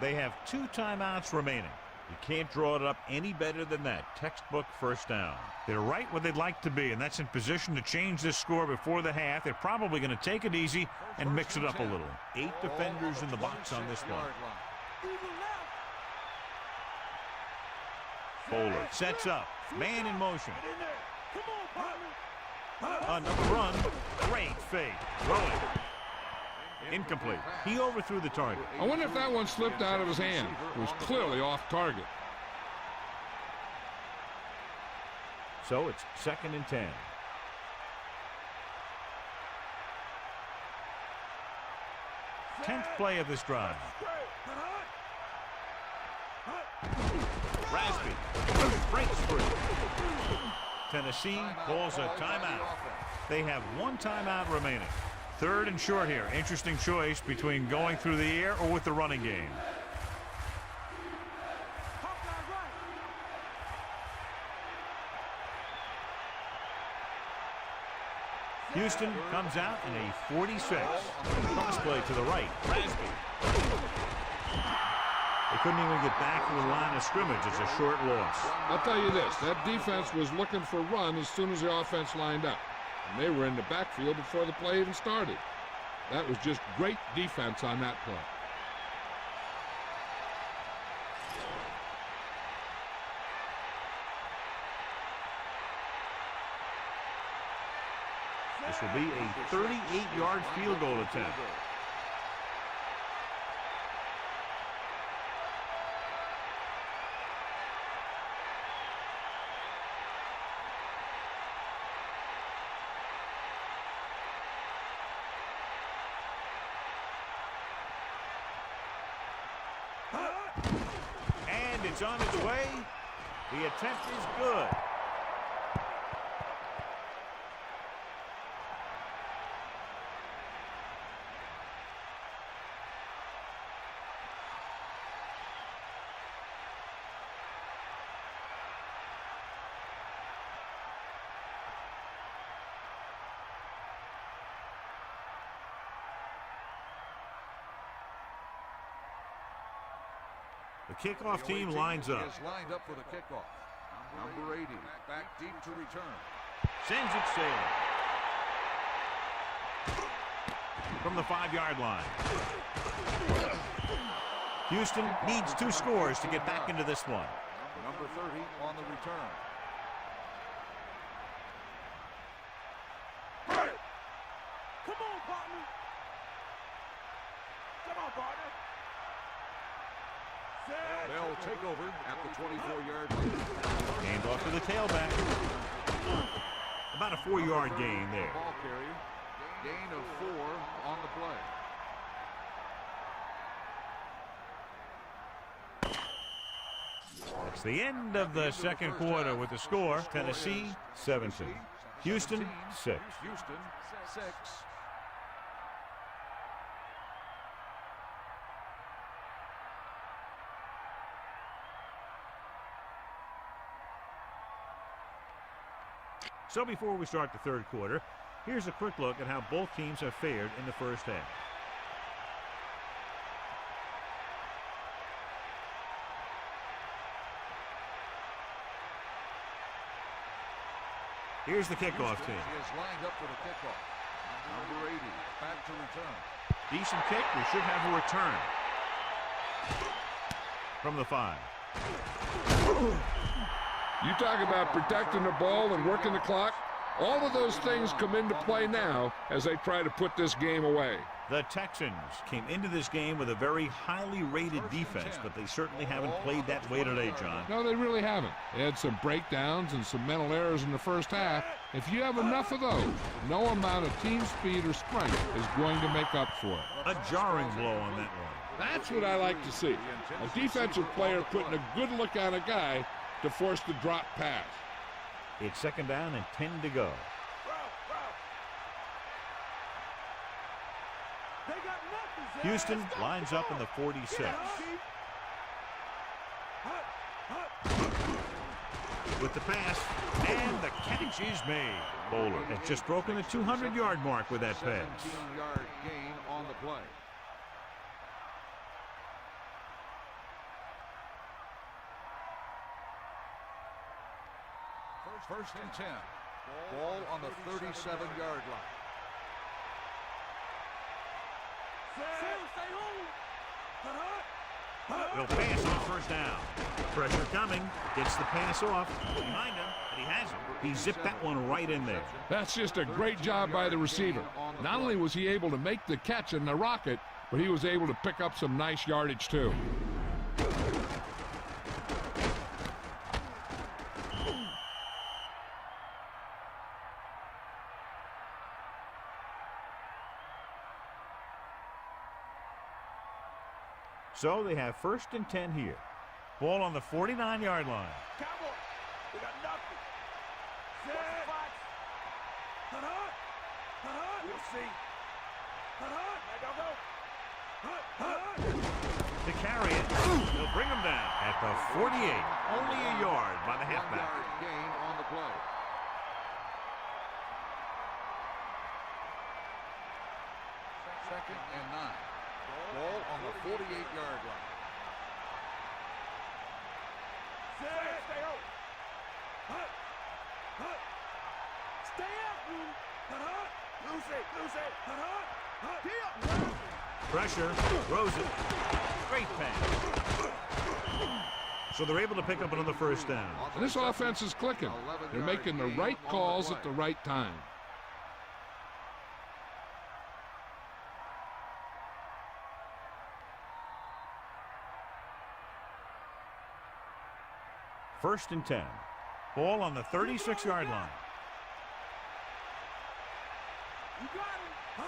They have 2 timeouts remaining. You can't draw it up any better than that. Textbook first down. They're right where they'd like to be, and that's in position to change this score before the half. They're probably going to take it easy and mix it up a little. 8 defenders in the box on this one. Bowler sets up. Man in motion. Another run. Great fake. Throwing. Incomplete. He overthrew the target. I wonder if that one slipped out of his hand. It was clearly off target. So it's 2nd and 10. Tenth play of this drive. Rasby breaks free. Tennessee calls a timeout. They have 1 timeout remaining. 3rd and short here. Interesting choice between going through the air or with the running game. Houston comes out in a 46. Crossplay to the right. Rasby. They couldn't even get back to the line of scrimmage. It's a short loss. I'll tell you this, that defense was looking for a run as soon as the offense lined up. And they were in the backfield before the play even started. That was just great defense on that play. This will be a 38-yard field goal attempt. And it's on its way. The attempt is good. The kickoff team lines up. Is lined up for the kickoff. Number 80 back deep to return. Sends it sail. From the 5-yard line. Houston needs 2 scores to get back into this one. Number 30 on the return. Come on, partner. Come on, partner. They'll take over at the 24-yard line. Hand off to the tailback. About a 4-yard gain there. Ball carrier. Gain of 4 on the play. It's the end of the second quarter with the score, Tennessee 17. Houston 6. Houston 6. So before we start the third quarter, here's a quick look at how both teams have fared in the first half. Here's the kickoff team. Is lined up for the kickoff. Number 80 back to return. Decent kick. We should have a return from the 5. You talk about protecting the ball and working the clock. All of those things come into play now as they try to put this game away. The Texans came into this game with a very highly rated defense, but they certainly haven't played that way today, John. No, they really haven't. They had some breakdowns and some mental errors in the first half. If you have enough of those, no amount of team speed or strength is going to make up for it. A jarring blow on that one. That's what I like to see. A defensive player putting a good look on a guy to force the drop pass. It's second down and 10 to go. Houston lines up in the 46. With the pass, and the catch is made. Bowler has just broken the 200-yard mark with that pass. 17-yard gain on the play. First and 10. Ball on the 37-yard line. He'll pass on first down. Pressure coming. Gets the pass off. Behind him, but he hasn't. He zipped that one right in there. That's just a great job by the receiver. Not only was he able to make the catch in the rocket, but he was able to pick up some nice yardage too. So they have first and 10 here. Ball on the 49-yard line. Cowboy, we got nothing. Set. Hut, hut. Hut, hut. We'll see. Hut, hut. There go. Hut, hut. To carry it. They'll bring him down at the 48. Only a yard by the halfback. 1-yard gain on the play. Second and 9. Ball on the 48-yard line. Stay out. Hut. Hut. Stay out, you. Hut, hut. Lose it. Hut, hut. Hut. Pressure. Throws it. Great pass. So they're able to pick up another first down. And this offense is clicking. They're making the right calls at the right time. First and 10. Ball on the 36-yard line.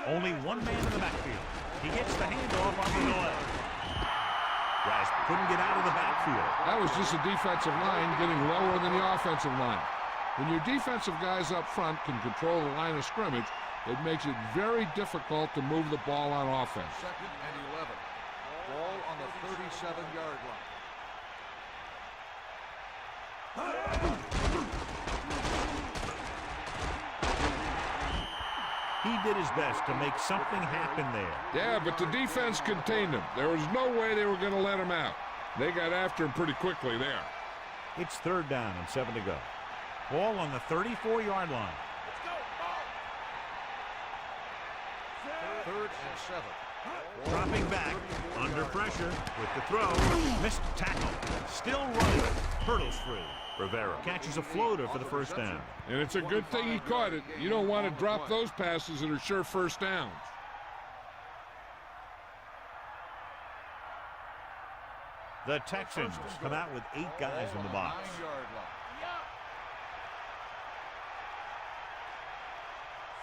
Only one man in the backfield. He gets the handoff on the delay. Guys couldn't get out of the backfield. That was just a defensive line getting lower than the offensive line. When your defensive guys up front can control the line of scrimmage, it makes it very difficult to move the ball on offense. Second and 11. Ball on the 37-yard line. He did his best to make something happen there. Yeah, but the defense contained him. There was no way they were going to let him out. They got after him pretty quickly there. It's third down and 7 to go. Ball on the 34-yard line. Let's go. Ball. Third and 7. Dropping back, under pressure with the throw. Missed tackle. Still running. Hurdles free. Rivera catches a floater for the first down. And it's a good thing he caught it. You don't want to drop those passes that are sure first downs. The Texans come out with 8 guys in the box. 9-yard line.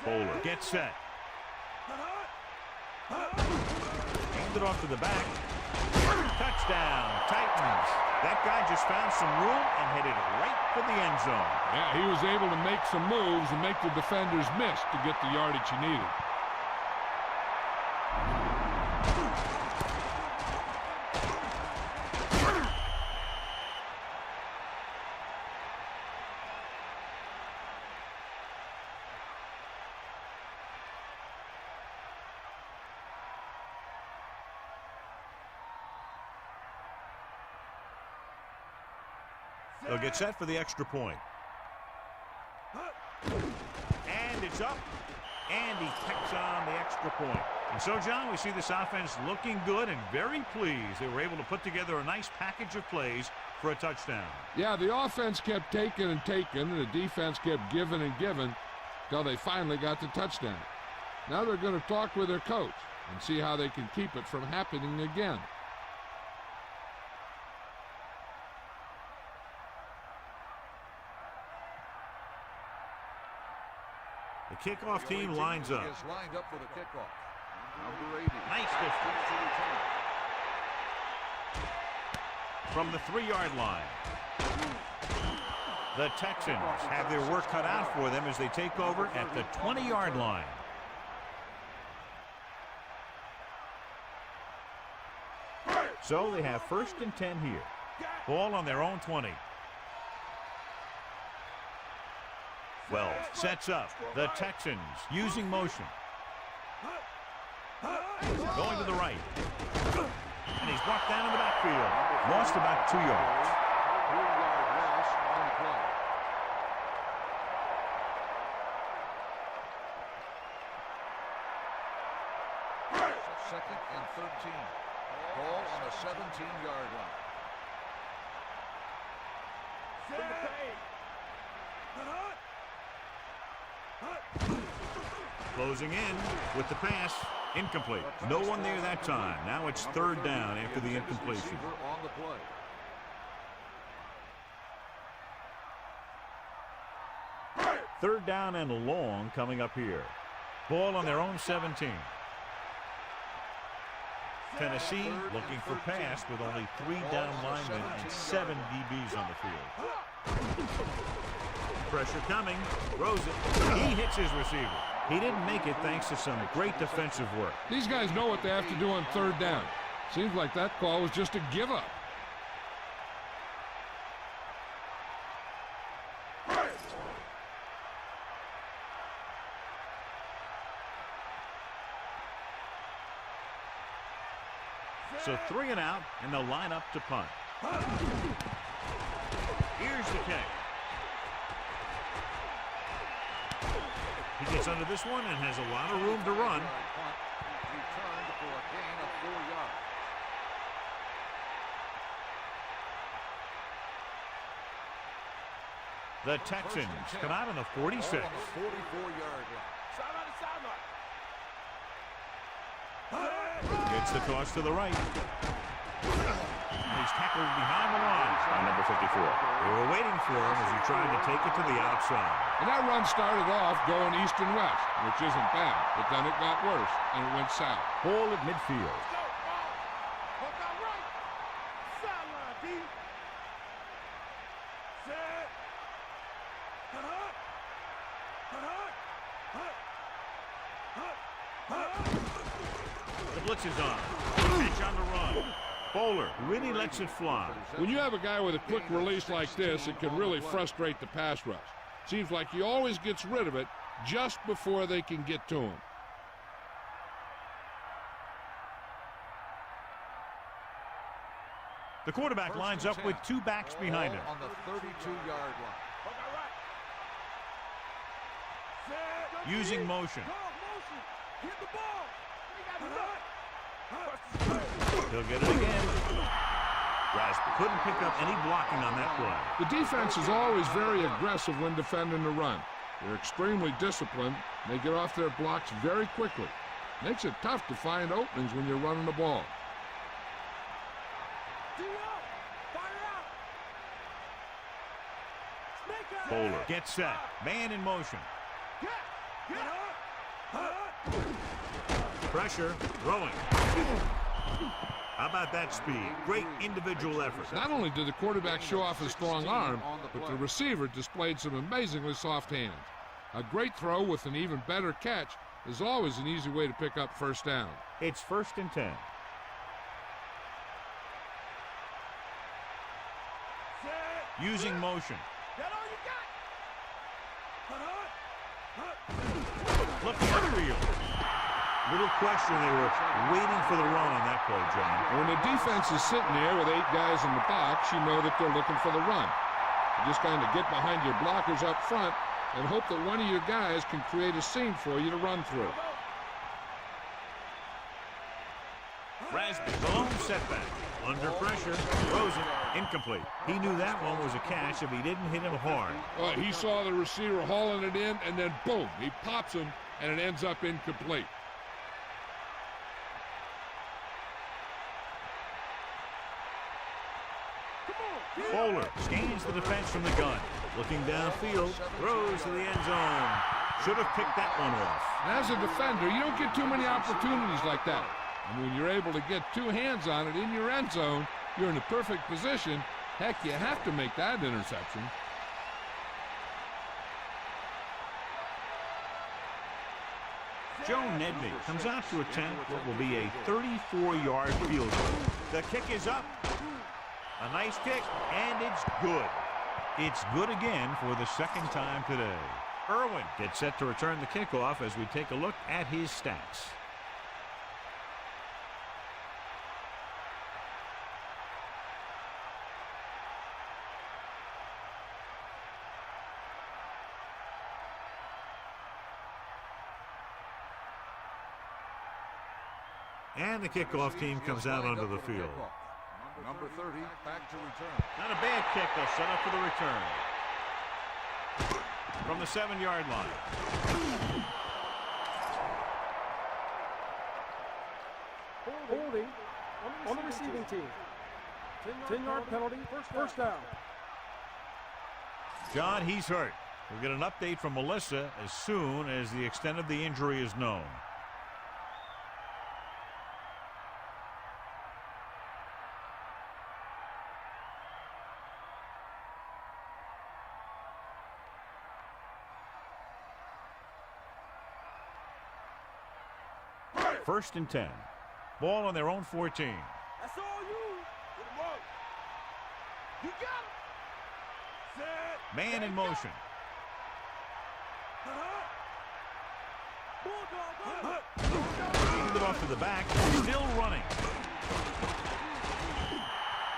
Bowler gets set. Hand it off to the back. Touchdown, Titans. That guy just found some room and headed right for the end zone. Yeah, he was able to make some moves and make the defenders miss to get the yardage he needed. They'll get set for the extra point. And it's up. And he tacks on the extra point. And so, John, we see this offense looking good and very pleased. They were able to put together a nice package of plays for a touchdown. Yeah, the offense kept taking and taking, and the defense kept giving and giving until they finally got the touchdown. Now they're going to talk with their coach and see how they can keep it from happening again. The kickoff team lines up. Is lined up for the kickoff. Number 80. Nice distance. From the 3-yard line. The Texans have their work cut out for them as they take over at the 20-yard line. So they have 1st and 10 here. Ball on their own 20. Wells sets up. The Texans using motion. Going to the right. And he's brought down in the backfield. Lost about 2 yards. 4-yard loss on the play. Second and 13. Ball on the 17-yard line. Closing in with the pass. Incomplete. No one there that time. Now it's 3rd down after the incompletion. Receiver on the play. Third down and long coming up here. Ball on their own 17. Tennessee looking for pass with only 3 down linemen and 7 DBs on the field. Pressure coming. Throws it. He hits his receiver. He didn't make it thanks to some great defensive work. These guys know what they have to do on 3rd down. Seems like that call was just a give up. So 3 and out, and they'll line up to punt. Here's the kick. He gets under this one and has a lot of room to run. Returned for a gain of 4 yards. The Texans come out on the 46. Ball on the 44-yard line. Sideline to sideline. Gets the toss to the right. And he's tackled behind the line by number 54. They were waiting for him as he tried to take it to the outside. And that run started off going east and west, which isn't bad, but then it got worse and it went south. Ball at midfield. Go, ball. Hook out right. Sideline, D. Set. Cut hut. Cut hut. Hut. Hut. Hut. The blitz is on. Pitch on the run. Bowler really lets it fly. When you have a guy with a quick release like this, it can really frustrate the pass rush. Seems like he always gets rid of it just before they can get to him. The quarterback lines up with 2 backs behind him. On the 32-yard line. Hook out right. using motion. Hit the ball. He'll get it again. Rasp couldn't pick up any blocking on that play. The defense is always very aggressive when defending the run. They're extremely disciplined. They get off their blocks very quickly. Makes it tough to find openings when you're running the ball. Bowler gets set. Man in motion. Pressure. Throwing. How about that speed? Great individual effort. Not only did the quarterback show off his strong arm, but the receiver displayed some amazingly soft hands. A great throw with an even better catch is always an easy way to pick up first down. It's 1st and 10. Using motion. Looking upfield. Little question, they were waiting for the run on that play, John. When the defense is sitting there with 8 guys in the box, you know that they're looking for the run. You just kind of get behind your blockers up front and hope that one of your guys can create a seam for you to run through. Rasby, the lone setback. Under pressure, throws it, incomplete. He knew that one was a catch if he didn't hit him hard. He saw the receiver hauling it in, and then boom, he pops him, and it ends up incomplete. Bowler scans the defense from the gun. Looking downfield, throws to the end zone. Should have picked that one off. As a defender, you don't get too many opportunities like that. And when you're able to get 2 hands on it in your end zone, you're in the perfect position. Heck, you have to make that interception. Joe Nedney comes out to attempt what will be a 34-yard field goal. The kick is up. A nice kick, and it's good. It's good again for the 2nd time today. Irwin gets set to return the kickoff as we take a look at his stats. And the kickoff team comes out onto the field. Number 30 back to return. Not a bad kick. They'll set up for the return. From the 7-yard line. Holding on the receiving team. 10-yard penalty, first down. John, he's hurt. We'll get an update from Melissa as soon as the extent of the injury is known. First and 10. Ball on their own 14. That's all you. Good work. You got it. Set. Man in motion. Bringing it off to the back. Still running.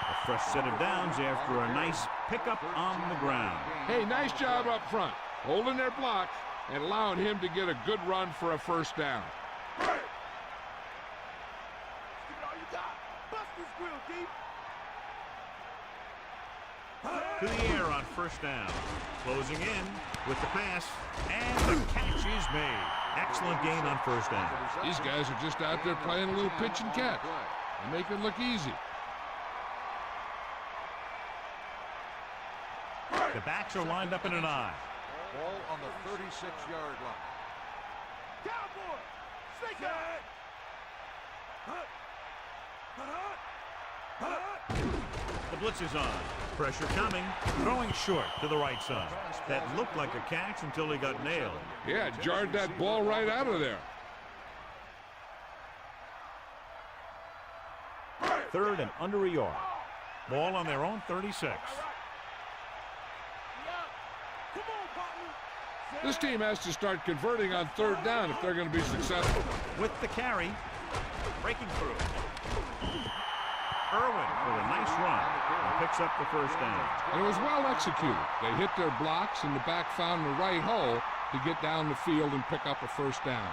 A fresh set of downs after a nice pickup on the ground. Hey, nice job up front, holding their blocks and allowing him to get a good run for a first down. To the air on first down. Closing in with the pass, and the catch is made. Excellent gain on first down. These guys are just out there playing a little pitch and catch. They make it look easy. The backs are lined up in an eye. Ball on the 36-yard line. Cowboy! Snake eye! The blitz is on. Pressure coming. Throwing short to the right side. That looked like a catch until he got nailed. Yeah, jarred that ball right out of there. 3rd and under a yard. Ball on their own 36. This team has to start converting on 3rd down if they're going to be successful. With the carry. Breaking through. Irwin with a nice run and picks up the first down. And it was well executed. They hit their blocks and the back found the right hole to get down the field and pick up a first down.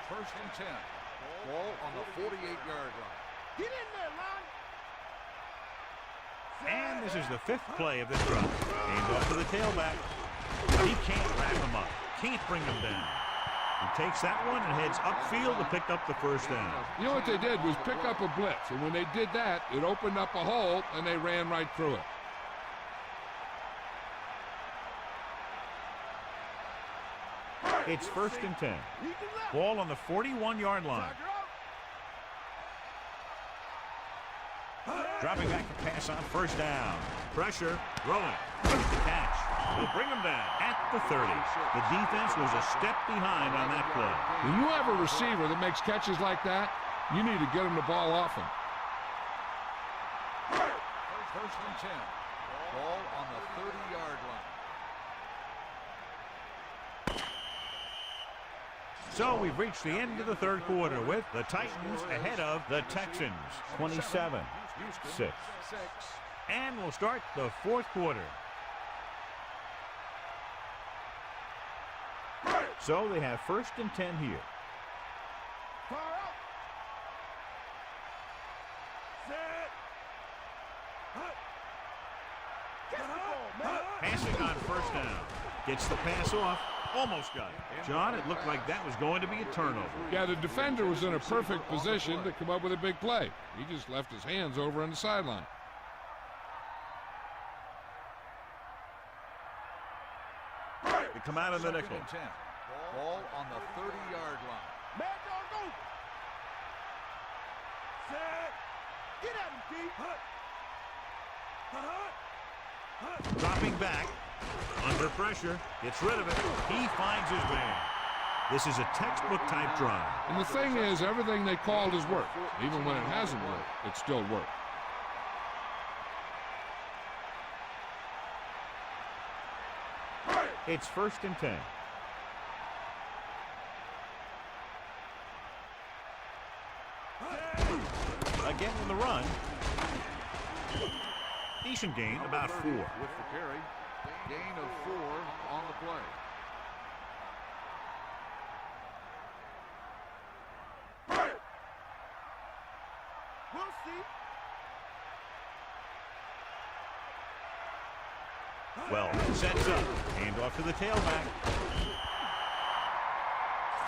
First and 10. Ball on the 48-yard line. Get in there, Lon. And this is the 5th play of this drive. Aimed off to the tailback. He can't wrap him up. Can't bring him down. He takes that one and heads upfield to pick up the first down. You know what they did was pick up a blitz, and when they did that, it opened up a hole, and they ran right through it. It's first and 10. Ball on the 41-yard line. Dropping back to pass on first down. Pressure, throwing, catch. Will bring him down at the 30. The defense was a step behind on that play. When you have a receiver that makes catches like that, you need to get him the ball often. First and 10. Ball on the 30-yard line. So we've reached the end of the third quarter with the Titans ahead of the Texans, 27-6. And we'll start the fourth quarter. So they have first and 10 here. Fire out. Set. Hut. Catch the ball, man. Passing on first down. Gets the pass off. Almost got it. John, it looked like that was going to be a turnover. Yeah, the defender was in a perfect position to come up with a big play. He just left his hands over on the sideline. They come out in the nickel. Ball on the 30-yard line. Man, don't go. Set. Get at him, Keith. Hut. Dropping back. Under pressure. Gets rid of it. He finds his man. This is a textbook type drive. And the thing is, everything they called has worked. Even when it hasn't worked, it still worked. It's first and 10. Again in the run. Decent gain, about 4. With the carry. Gain of 4 on the play. We'll see. Well, sets up. Hand off to the tailback.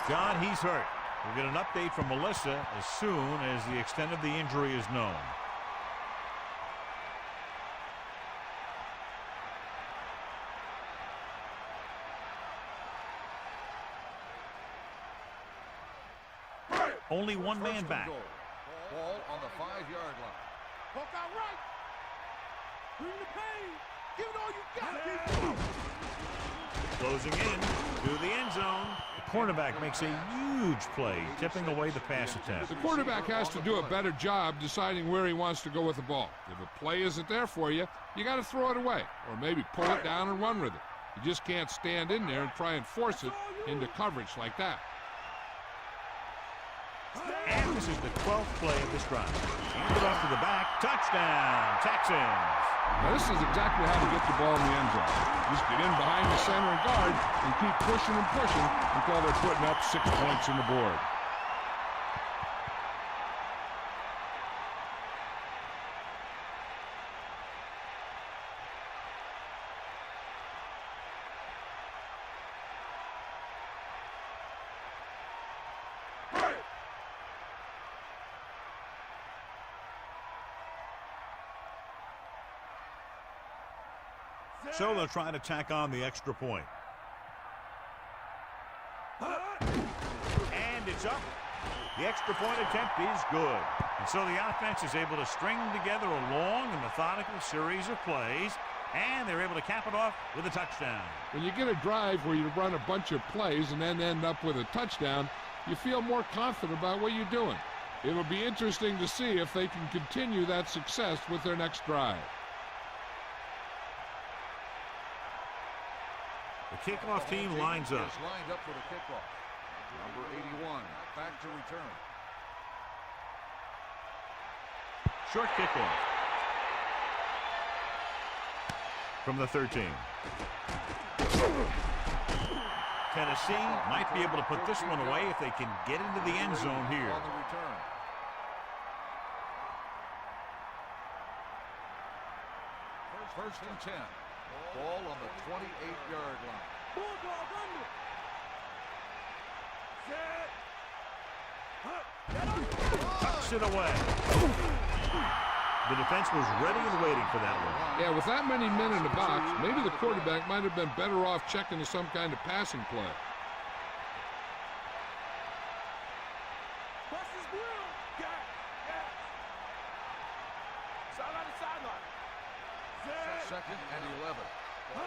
John, he's hurt. We'll get an update from Melissa as soon as the extent of the injury is known. Only one man back. Ball on the 5-yard line. Walk out right. Bring the pain. Give it all you got. Closing in to the end zone. The cornerback makes a huge play, tipping away the pass attempt. The quarterback has to do a better job deciding where he wants to go with the ball. If a play isn't there for you, you got to throw it away, or maybe pull it down and run with it. You just can't stand in there and try and force it into coverage like that. And this is the 12th play of this drive. Handed off to the back. Touchdown, Texans. Now, this is exactly how to get the ball in the end zone. Just get in behind the center and guard and keep pushing and pushing until they're putting up 6 points on the board. So they'll try to tack on the extra point. And it's up. The extra point attempt is good. And so the offense is able to string together a long and methodical series of plays, and they're able to cap it off with a touchdown. When you get a drive where you run a bunch of plays and then end up with a touchdown, you feel more confident about what you're doing. It'll be interesting to see if they can continue that success with their next drive. The kickoff team lines up. Is lined up for the kickoff. Number 81 back to return. Short kickoff. from the 13. Tennessee might be able to put this one away if they can get into the end zone here. On the return. First and 10. Ball on the 28-yard line. Bulldog under. Set. Tucks it away. The defense was ready and waiting for that one. Yeah, with that many men in the box, maybe the quarterback might have been better off checking to some kind of passing play. Bust his grill. Gas. Sideline to sideline. Set. Second and 11.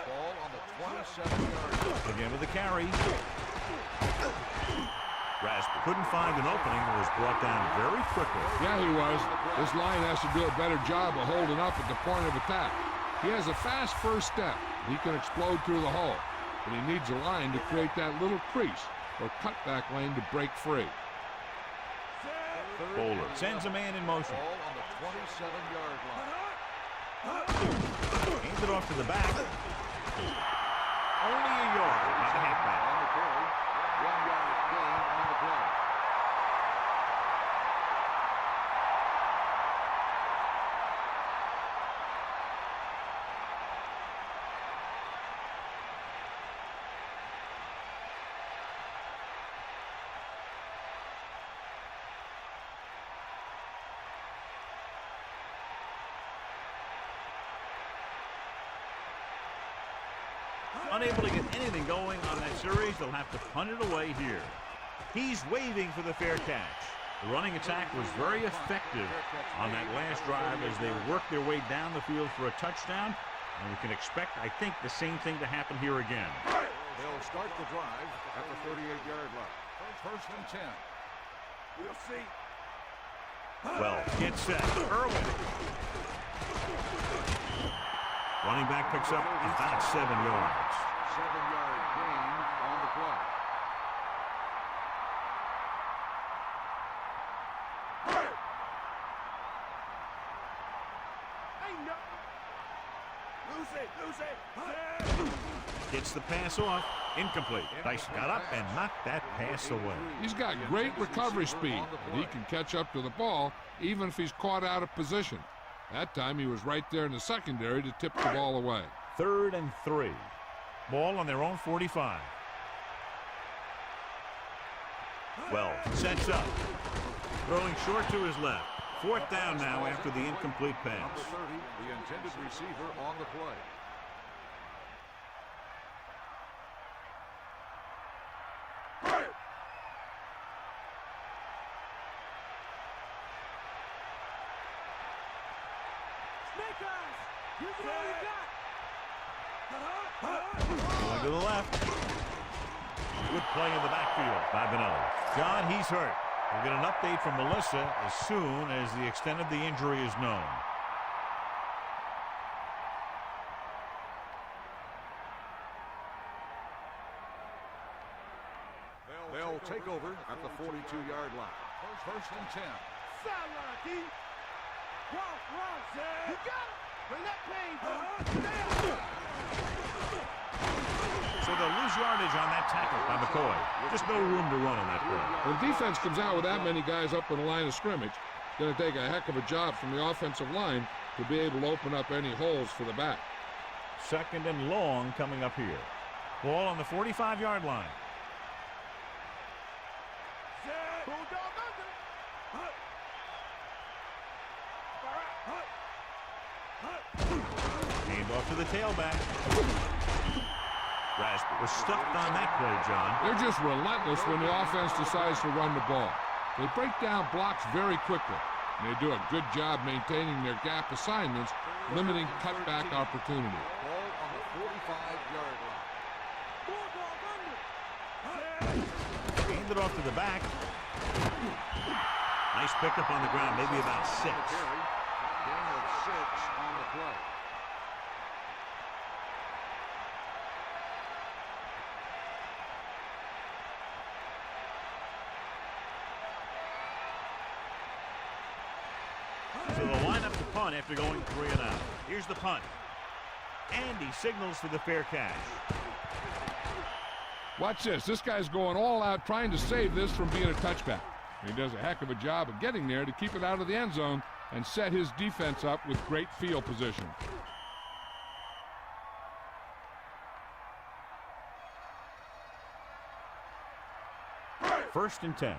Ball on the 27-yard line. Again with the carry. Rasper couldn't find an opening and was brought down very quickly. Yeah, he was. This line has to do a better job of holding up at the point of attack. He has a fast first step. He can explode through the hole. But he needs a line to create that little crease or cutback lane to break free. Bowler sends a man in motion. Ball on the 27-yard line. Hands it off to the back. Only a yard by the halfback. On the carry. 1-yard gain on the play. Unable to get anything going on that series, they'll have to punt it away here. He's waving for the fair catch. The running attack was very effective on that last drive as they worked their way down the field for a touchdown. And we can expect, I think, the same thing to happen here again. They'll start the drive at the 38-yard line. First and 10. We'll see. Well, get set. Irwin. Running back picks up about 7 yards. 7-yard gain on the play. Ain't nothing. Lose it. Gets the pass off. Incomplete. Dice got up and knocked that pass away. He's got great recovery speed, and he can catch up to the ball even if he's caught out of position. That time he was right there in the secondary to tip the ball away. 3rd and 3. Ball on their own 45. Wells sets up. Throwing short to his left. 4th down now after the incomplete pass. Number 30, the intended receiver on the play. Going to the left. Good play in the backfield by Benelli. John, he's hurt. We'll get an update from Melissa as soon as the extent of the injury is known. They'll take over at the 42-yard line. First and 10. Sideline, D. Run, set. You got it. Bring that pain, So they'll lose yardage on that tackle by McCoy. Just no room to run on that play. When defense comes out with that many guys up in the line of scrimmage, it's going to take a heck of a job from the offensive line to be able to open up any holes for the back. 2nd and long coming up here. Ball on the 45-yard line. Bulldog Hand off to the tailback. Rasper was stuffed on that play, John. They're just relentless when the offense decides to run the ball. They break down blocks very quickly, and they do a good job maintaining their gap assignments, limiting cutback opportunity. Ball on the 45-yard line. Hand it off to the back. Nice pickup on the ground, maybe about 6. Gain of 6 on the play. So they'll line up to punt after going 3 and out. Here's the punt. And he signals for the fair catch. Watch this. This guy's going all out trying to save this from being a touchback. He does a heck of a job of getting there to keep it out of the end zone and set his defense up with great field position. First and 10.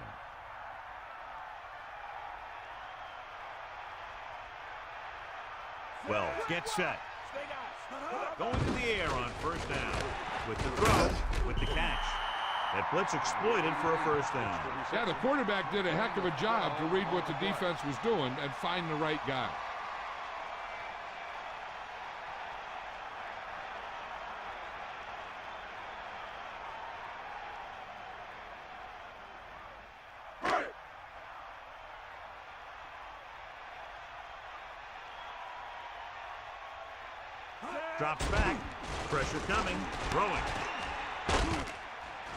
Well, get set. Going to the air on first down. With the throw, with the catch. That blitz exploited for a first down. Yeah, the quarterback did a heck of a job to read what the defense was doing and find the right guy. Drops back. Pressure coming. Throwing.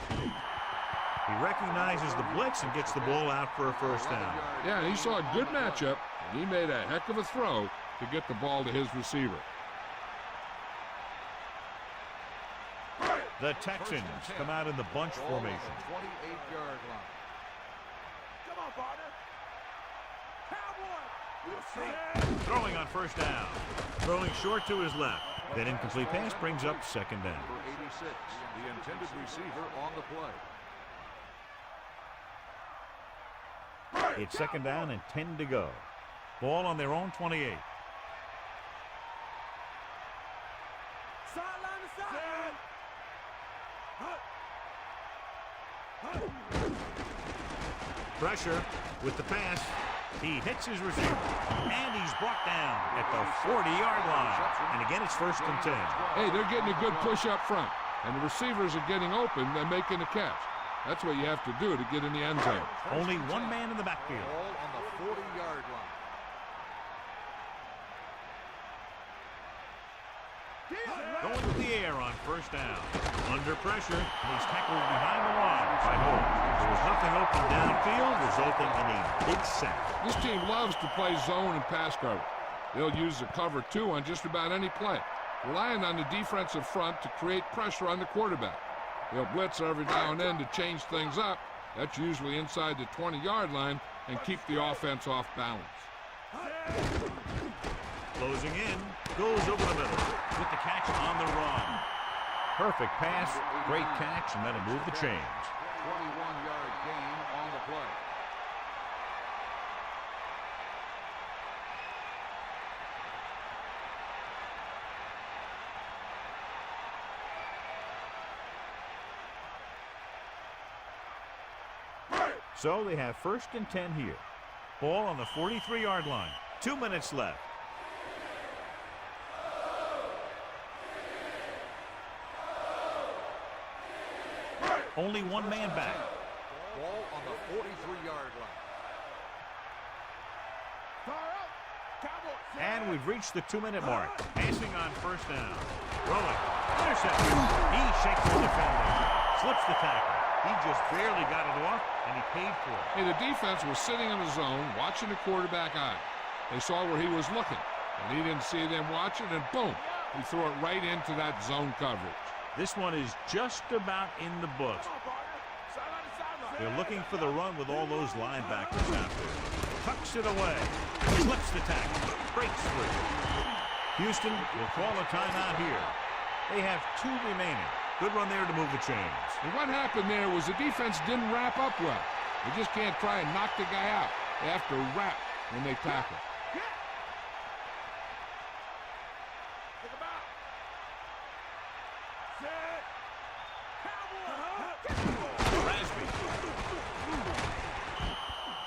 He recognizes the blitz and gets the ball out for a first down. Yeah, he saw a good matchup, and he made a heck of a throw to get the ball to his receiver. The Texans come out in the bunch formation. 28-yard line. Come on, partner. Cowboy. We'll see. Throwing on first down. Throwing short to his left. That incomplete pass brings up second down. Number 86, the intended receiver on the play. It's second down and 10 to go. Ball on their own 28. Sideline to sideline. Pressure with the pass. He hits his receiver. And he's brought down at the 40-yard line. And again, it's first and 10. Hey, they're getting a good push up front, and the receivers are getting open and making a catch. That's what you have to do to get in the end zone. Only one man in the backfield. Ball on the 40-yard line. Going to the air on first down. Under pressure, and he's tackled behind the line by Holmes. There was nothing open downfield, resulting in a big sack. This team loves to play zone and pass cover. They'll use the cover 2 on just about any play, relying on the defensive front to create pressure on the quarterback. They'll blitz every now and then to change things up. That's usually inside the 20-yard line and keep the offense off balance. Closing in, goes over the middle with the catch on the run. Perfect pass, great catch, and that'll move the chains. 21-yard gain on the play. So they have first and 10 here. Ball on the 43-yard line. 2 minutes left. Only one man back. Ball on the 43-yard line. And we've reached the 2-minute mark. Passing on first down. Throwing. Interception. He shakes the defender. Slips the tackle. He just barely got it off, and he paid for it. Hey, the defense was sitting in the zone, watching the quarterback eye. They saw where he was looking, and he didn't see them watching, and boom, he threw it right into that zone coverage. This one is just about in the books. They're looking for the run with all those linebackers out there. Tucks it away. Slips the tackle. Breaks free. Houston will call a timeout here. They have 2 remaining. Good run there to move the chains. And what happened there was the defense didn't wrap up well. They just can't try and knock the guy out. They have to wrap when they tackle.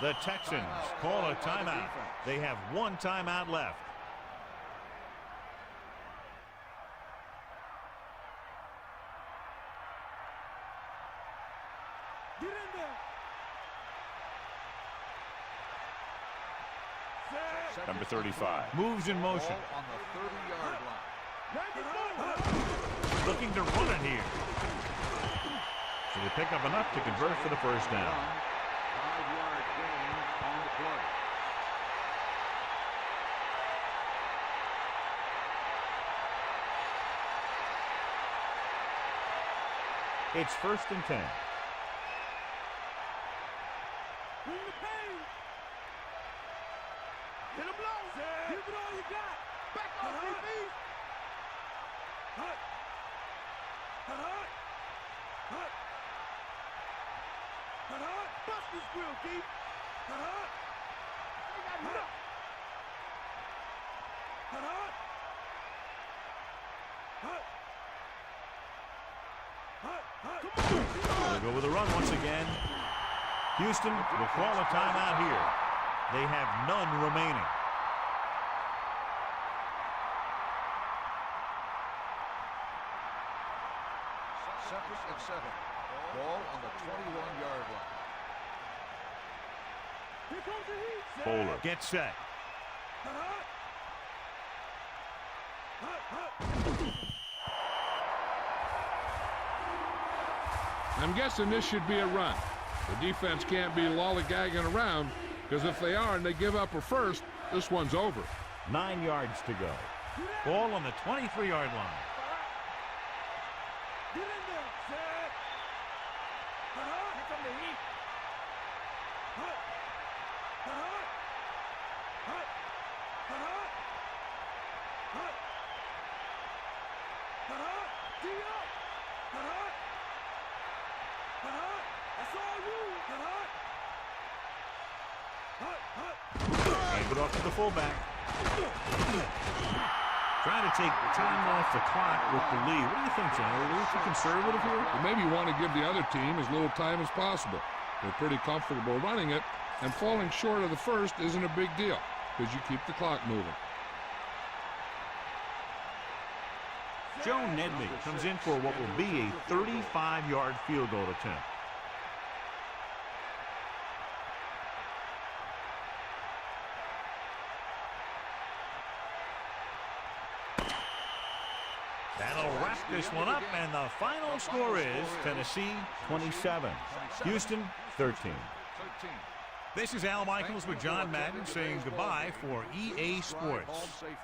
The Texans call a timeout. They have 1 timeout left. Get in there. Number 35 moves in motion. Ball on the 30-yard line. Looking to run it here. So they pick up enough to convert for the first down. 5-yard gain on the play. It's 1st and 10. Bring the pain. Get him low. Give it all you got. Back off, DB. Hut. Hut, hut. Hut. Hut, hut. Bust this grill, Keith. Hut, hut. Hut. Hut, hut. Hut. Hut, hut. They'll go with a run once again. Houston will call a timeout here. They have none remaining. Second and 7. Ball on the 21-yard line. Here comes the heat. Bowler gets set. Hut, hut. Hut, hut. I'm guessing this should be a run. The defense can't be lollygagging around, because if they are and they give up a first, this one's over. 9 yards to go. Ball on the 23-yard line. Get in there, Zed. Hut, hut. Here come the heat. Hut. Hut, hut. Hut. Hut, hut. Hut. Hut, hut. D up. Hut, hut. Hut, hut. That's all you. Hut, hut. Hut, hut. Hand it off to the fullback. Trying to take time off the clock with the lead. What do you think, John? Are they too conservative here? You maybe want to give the other team as little time as possible. They're pretty comfortable running it, and falling short of the first isn't a big deal because you keep the clock moving. Joe Nedley comes in for what will be a 35-yard field goal attempt. That'll wrap this one up, and the final score is Tennessee 27, Houston 13. This is Al Michaels with John Madden saying goodbye for EA Sports. Safely.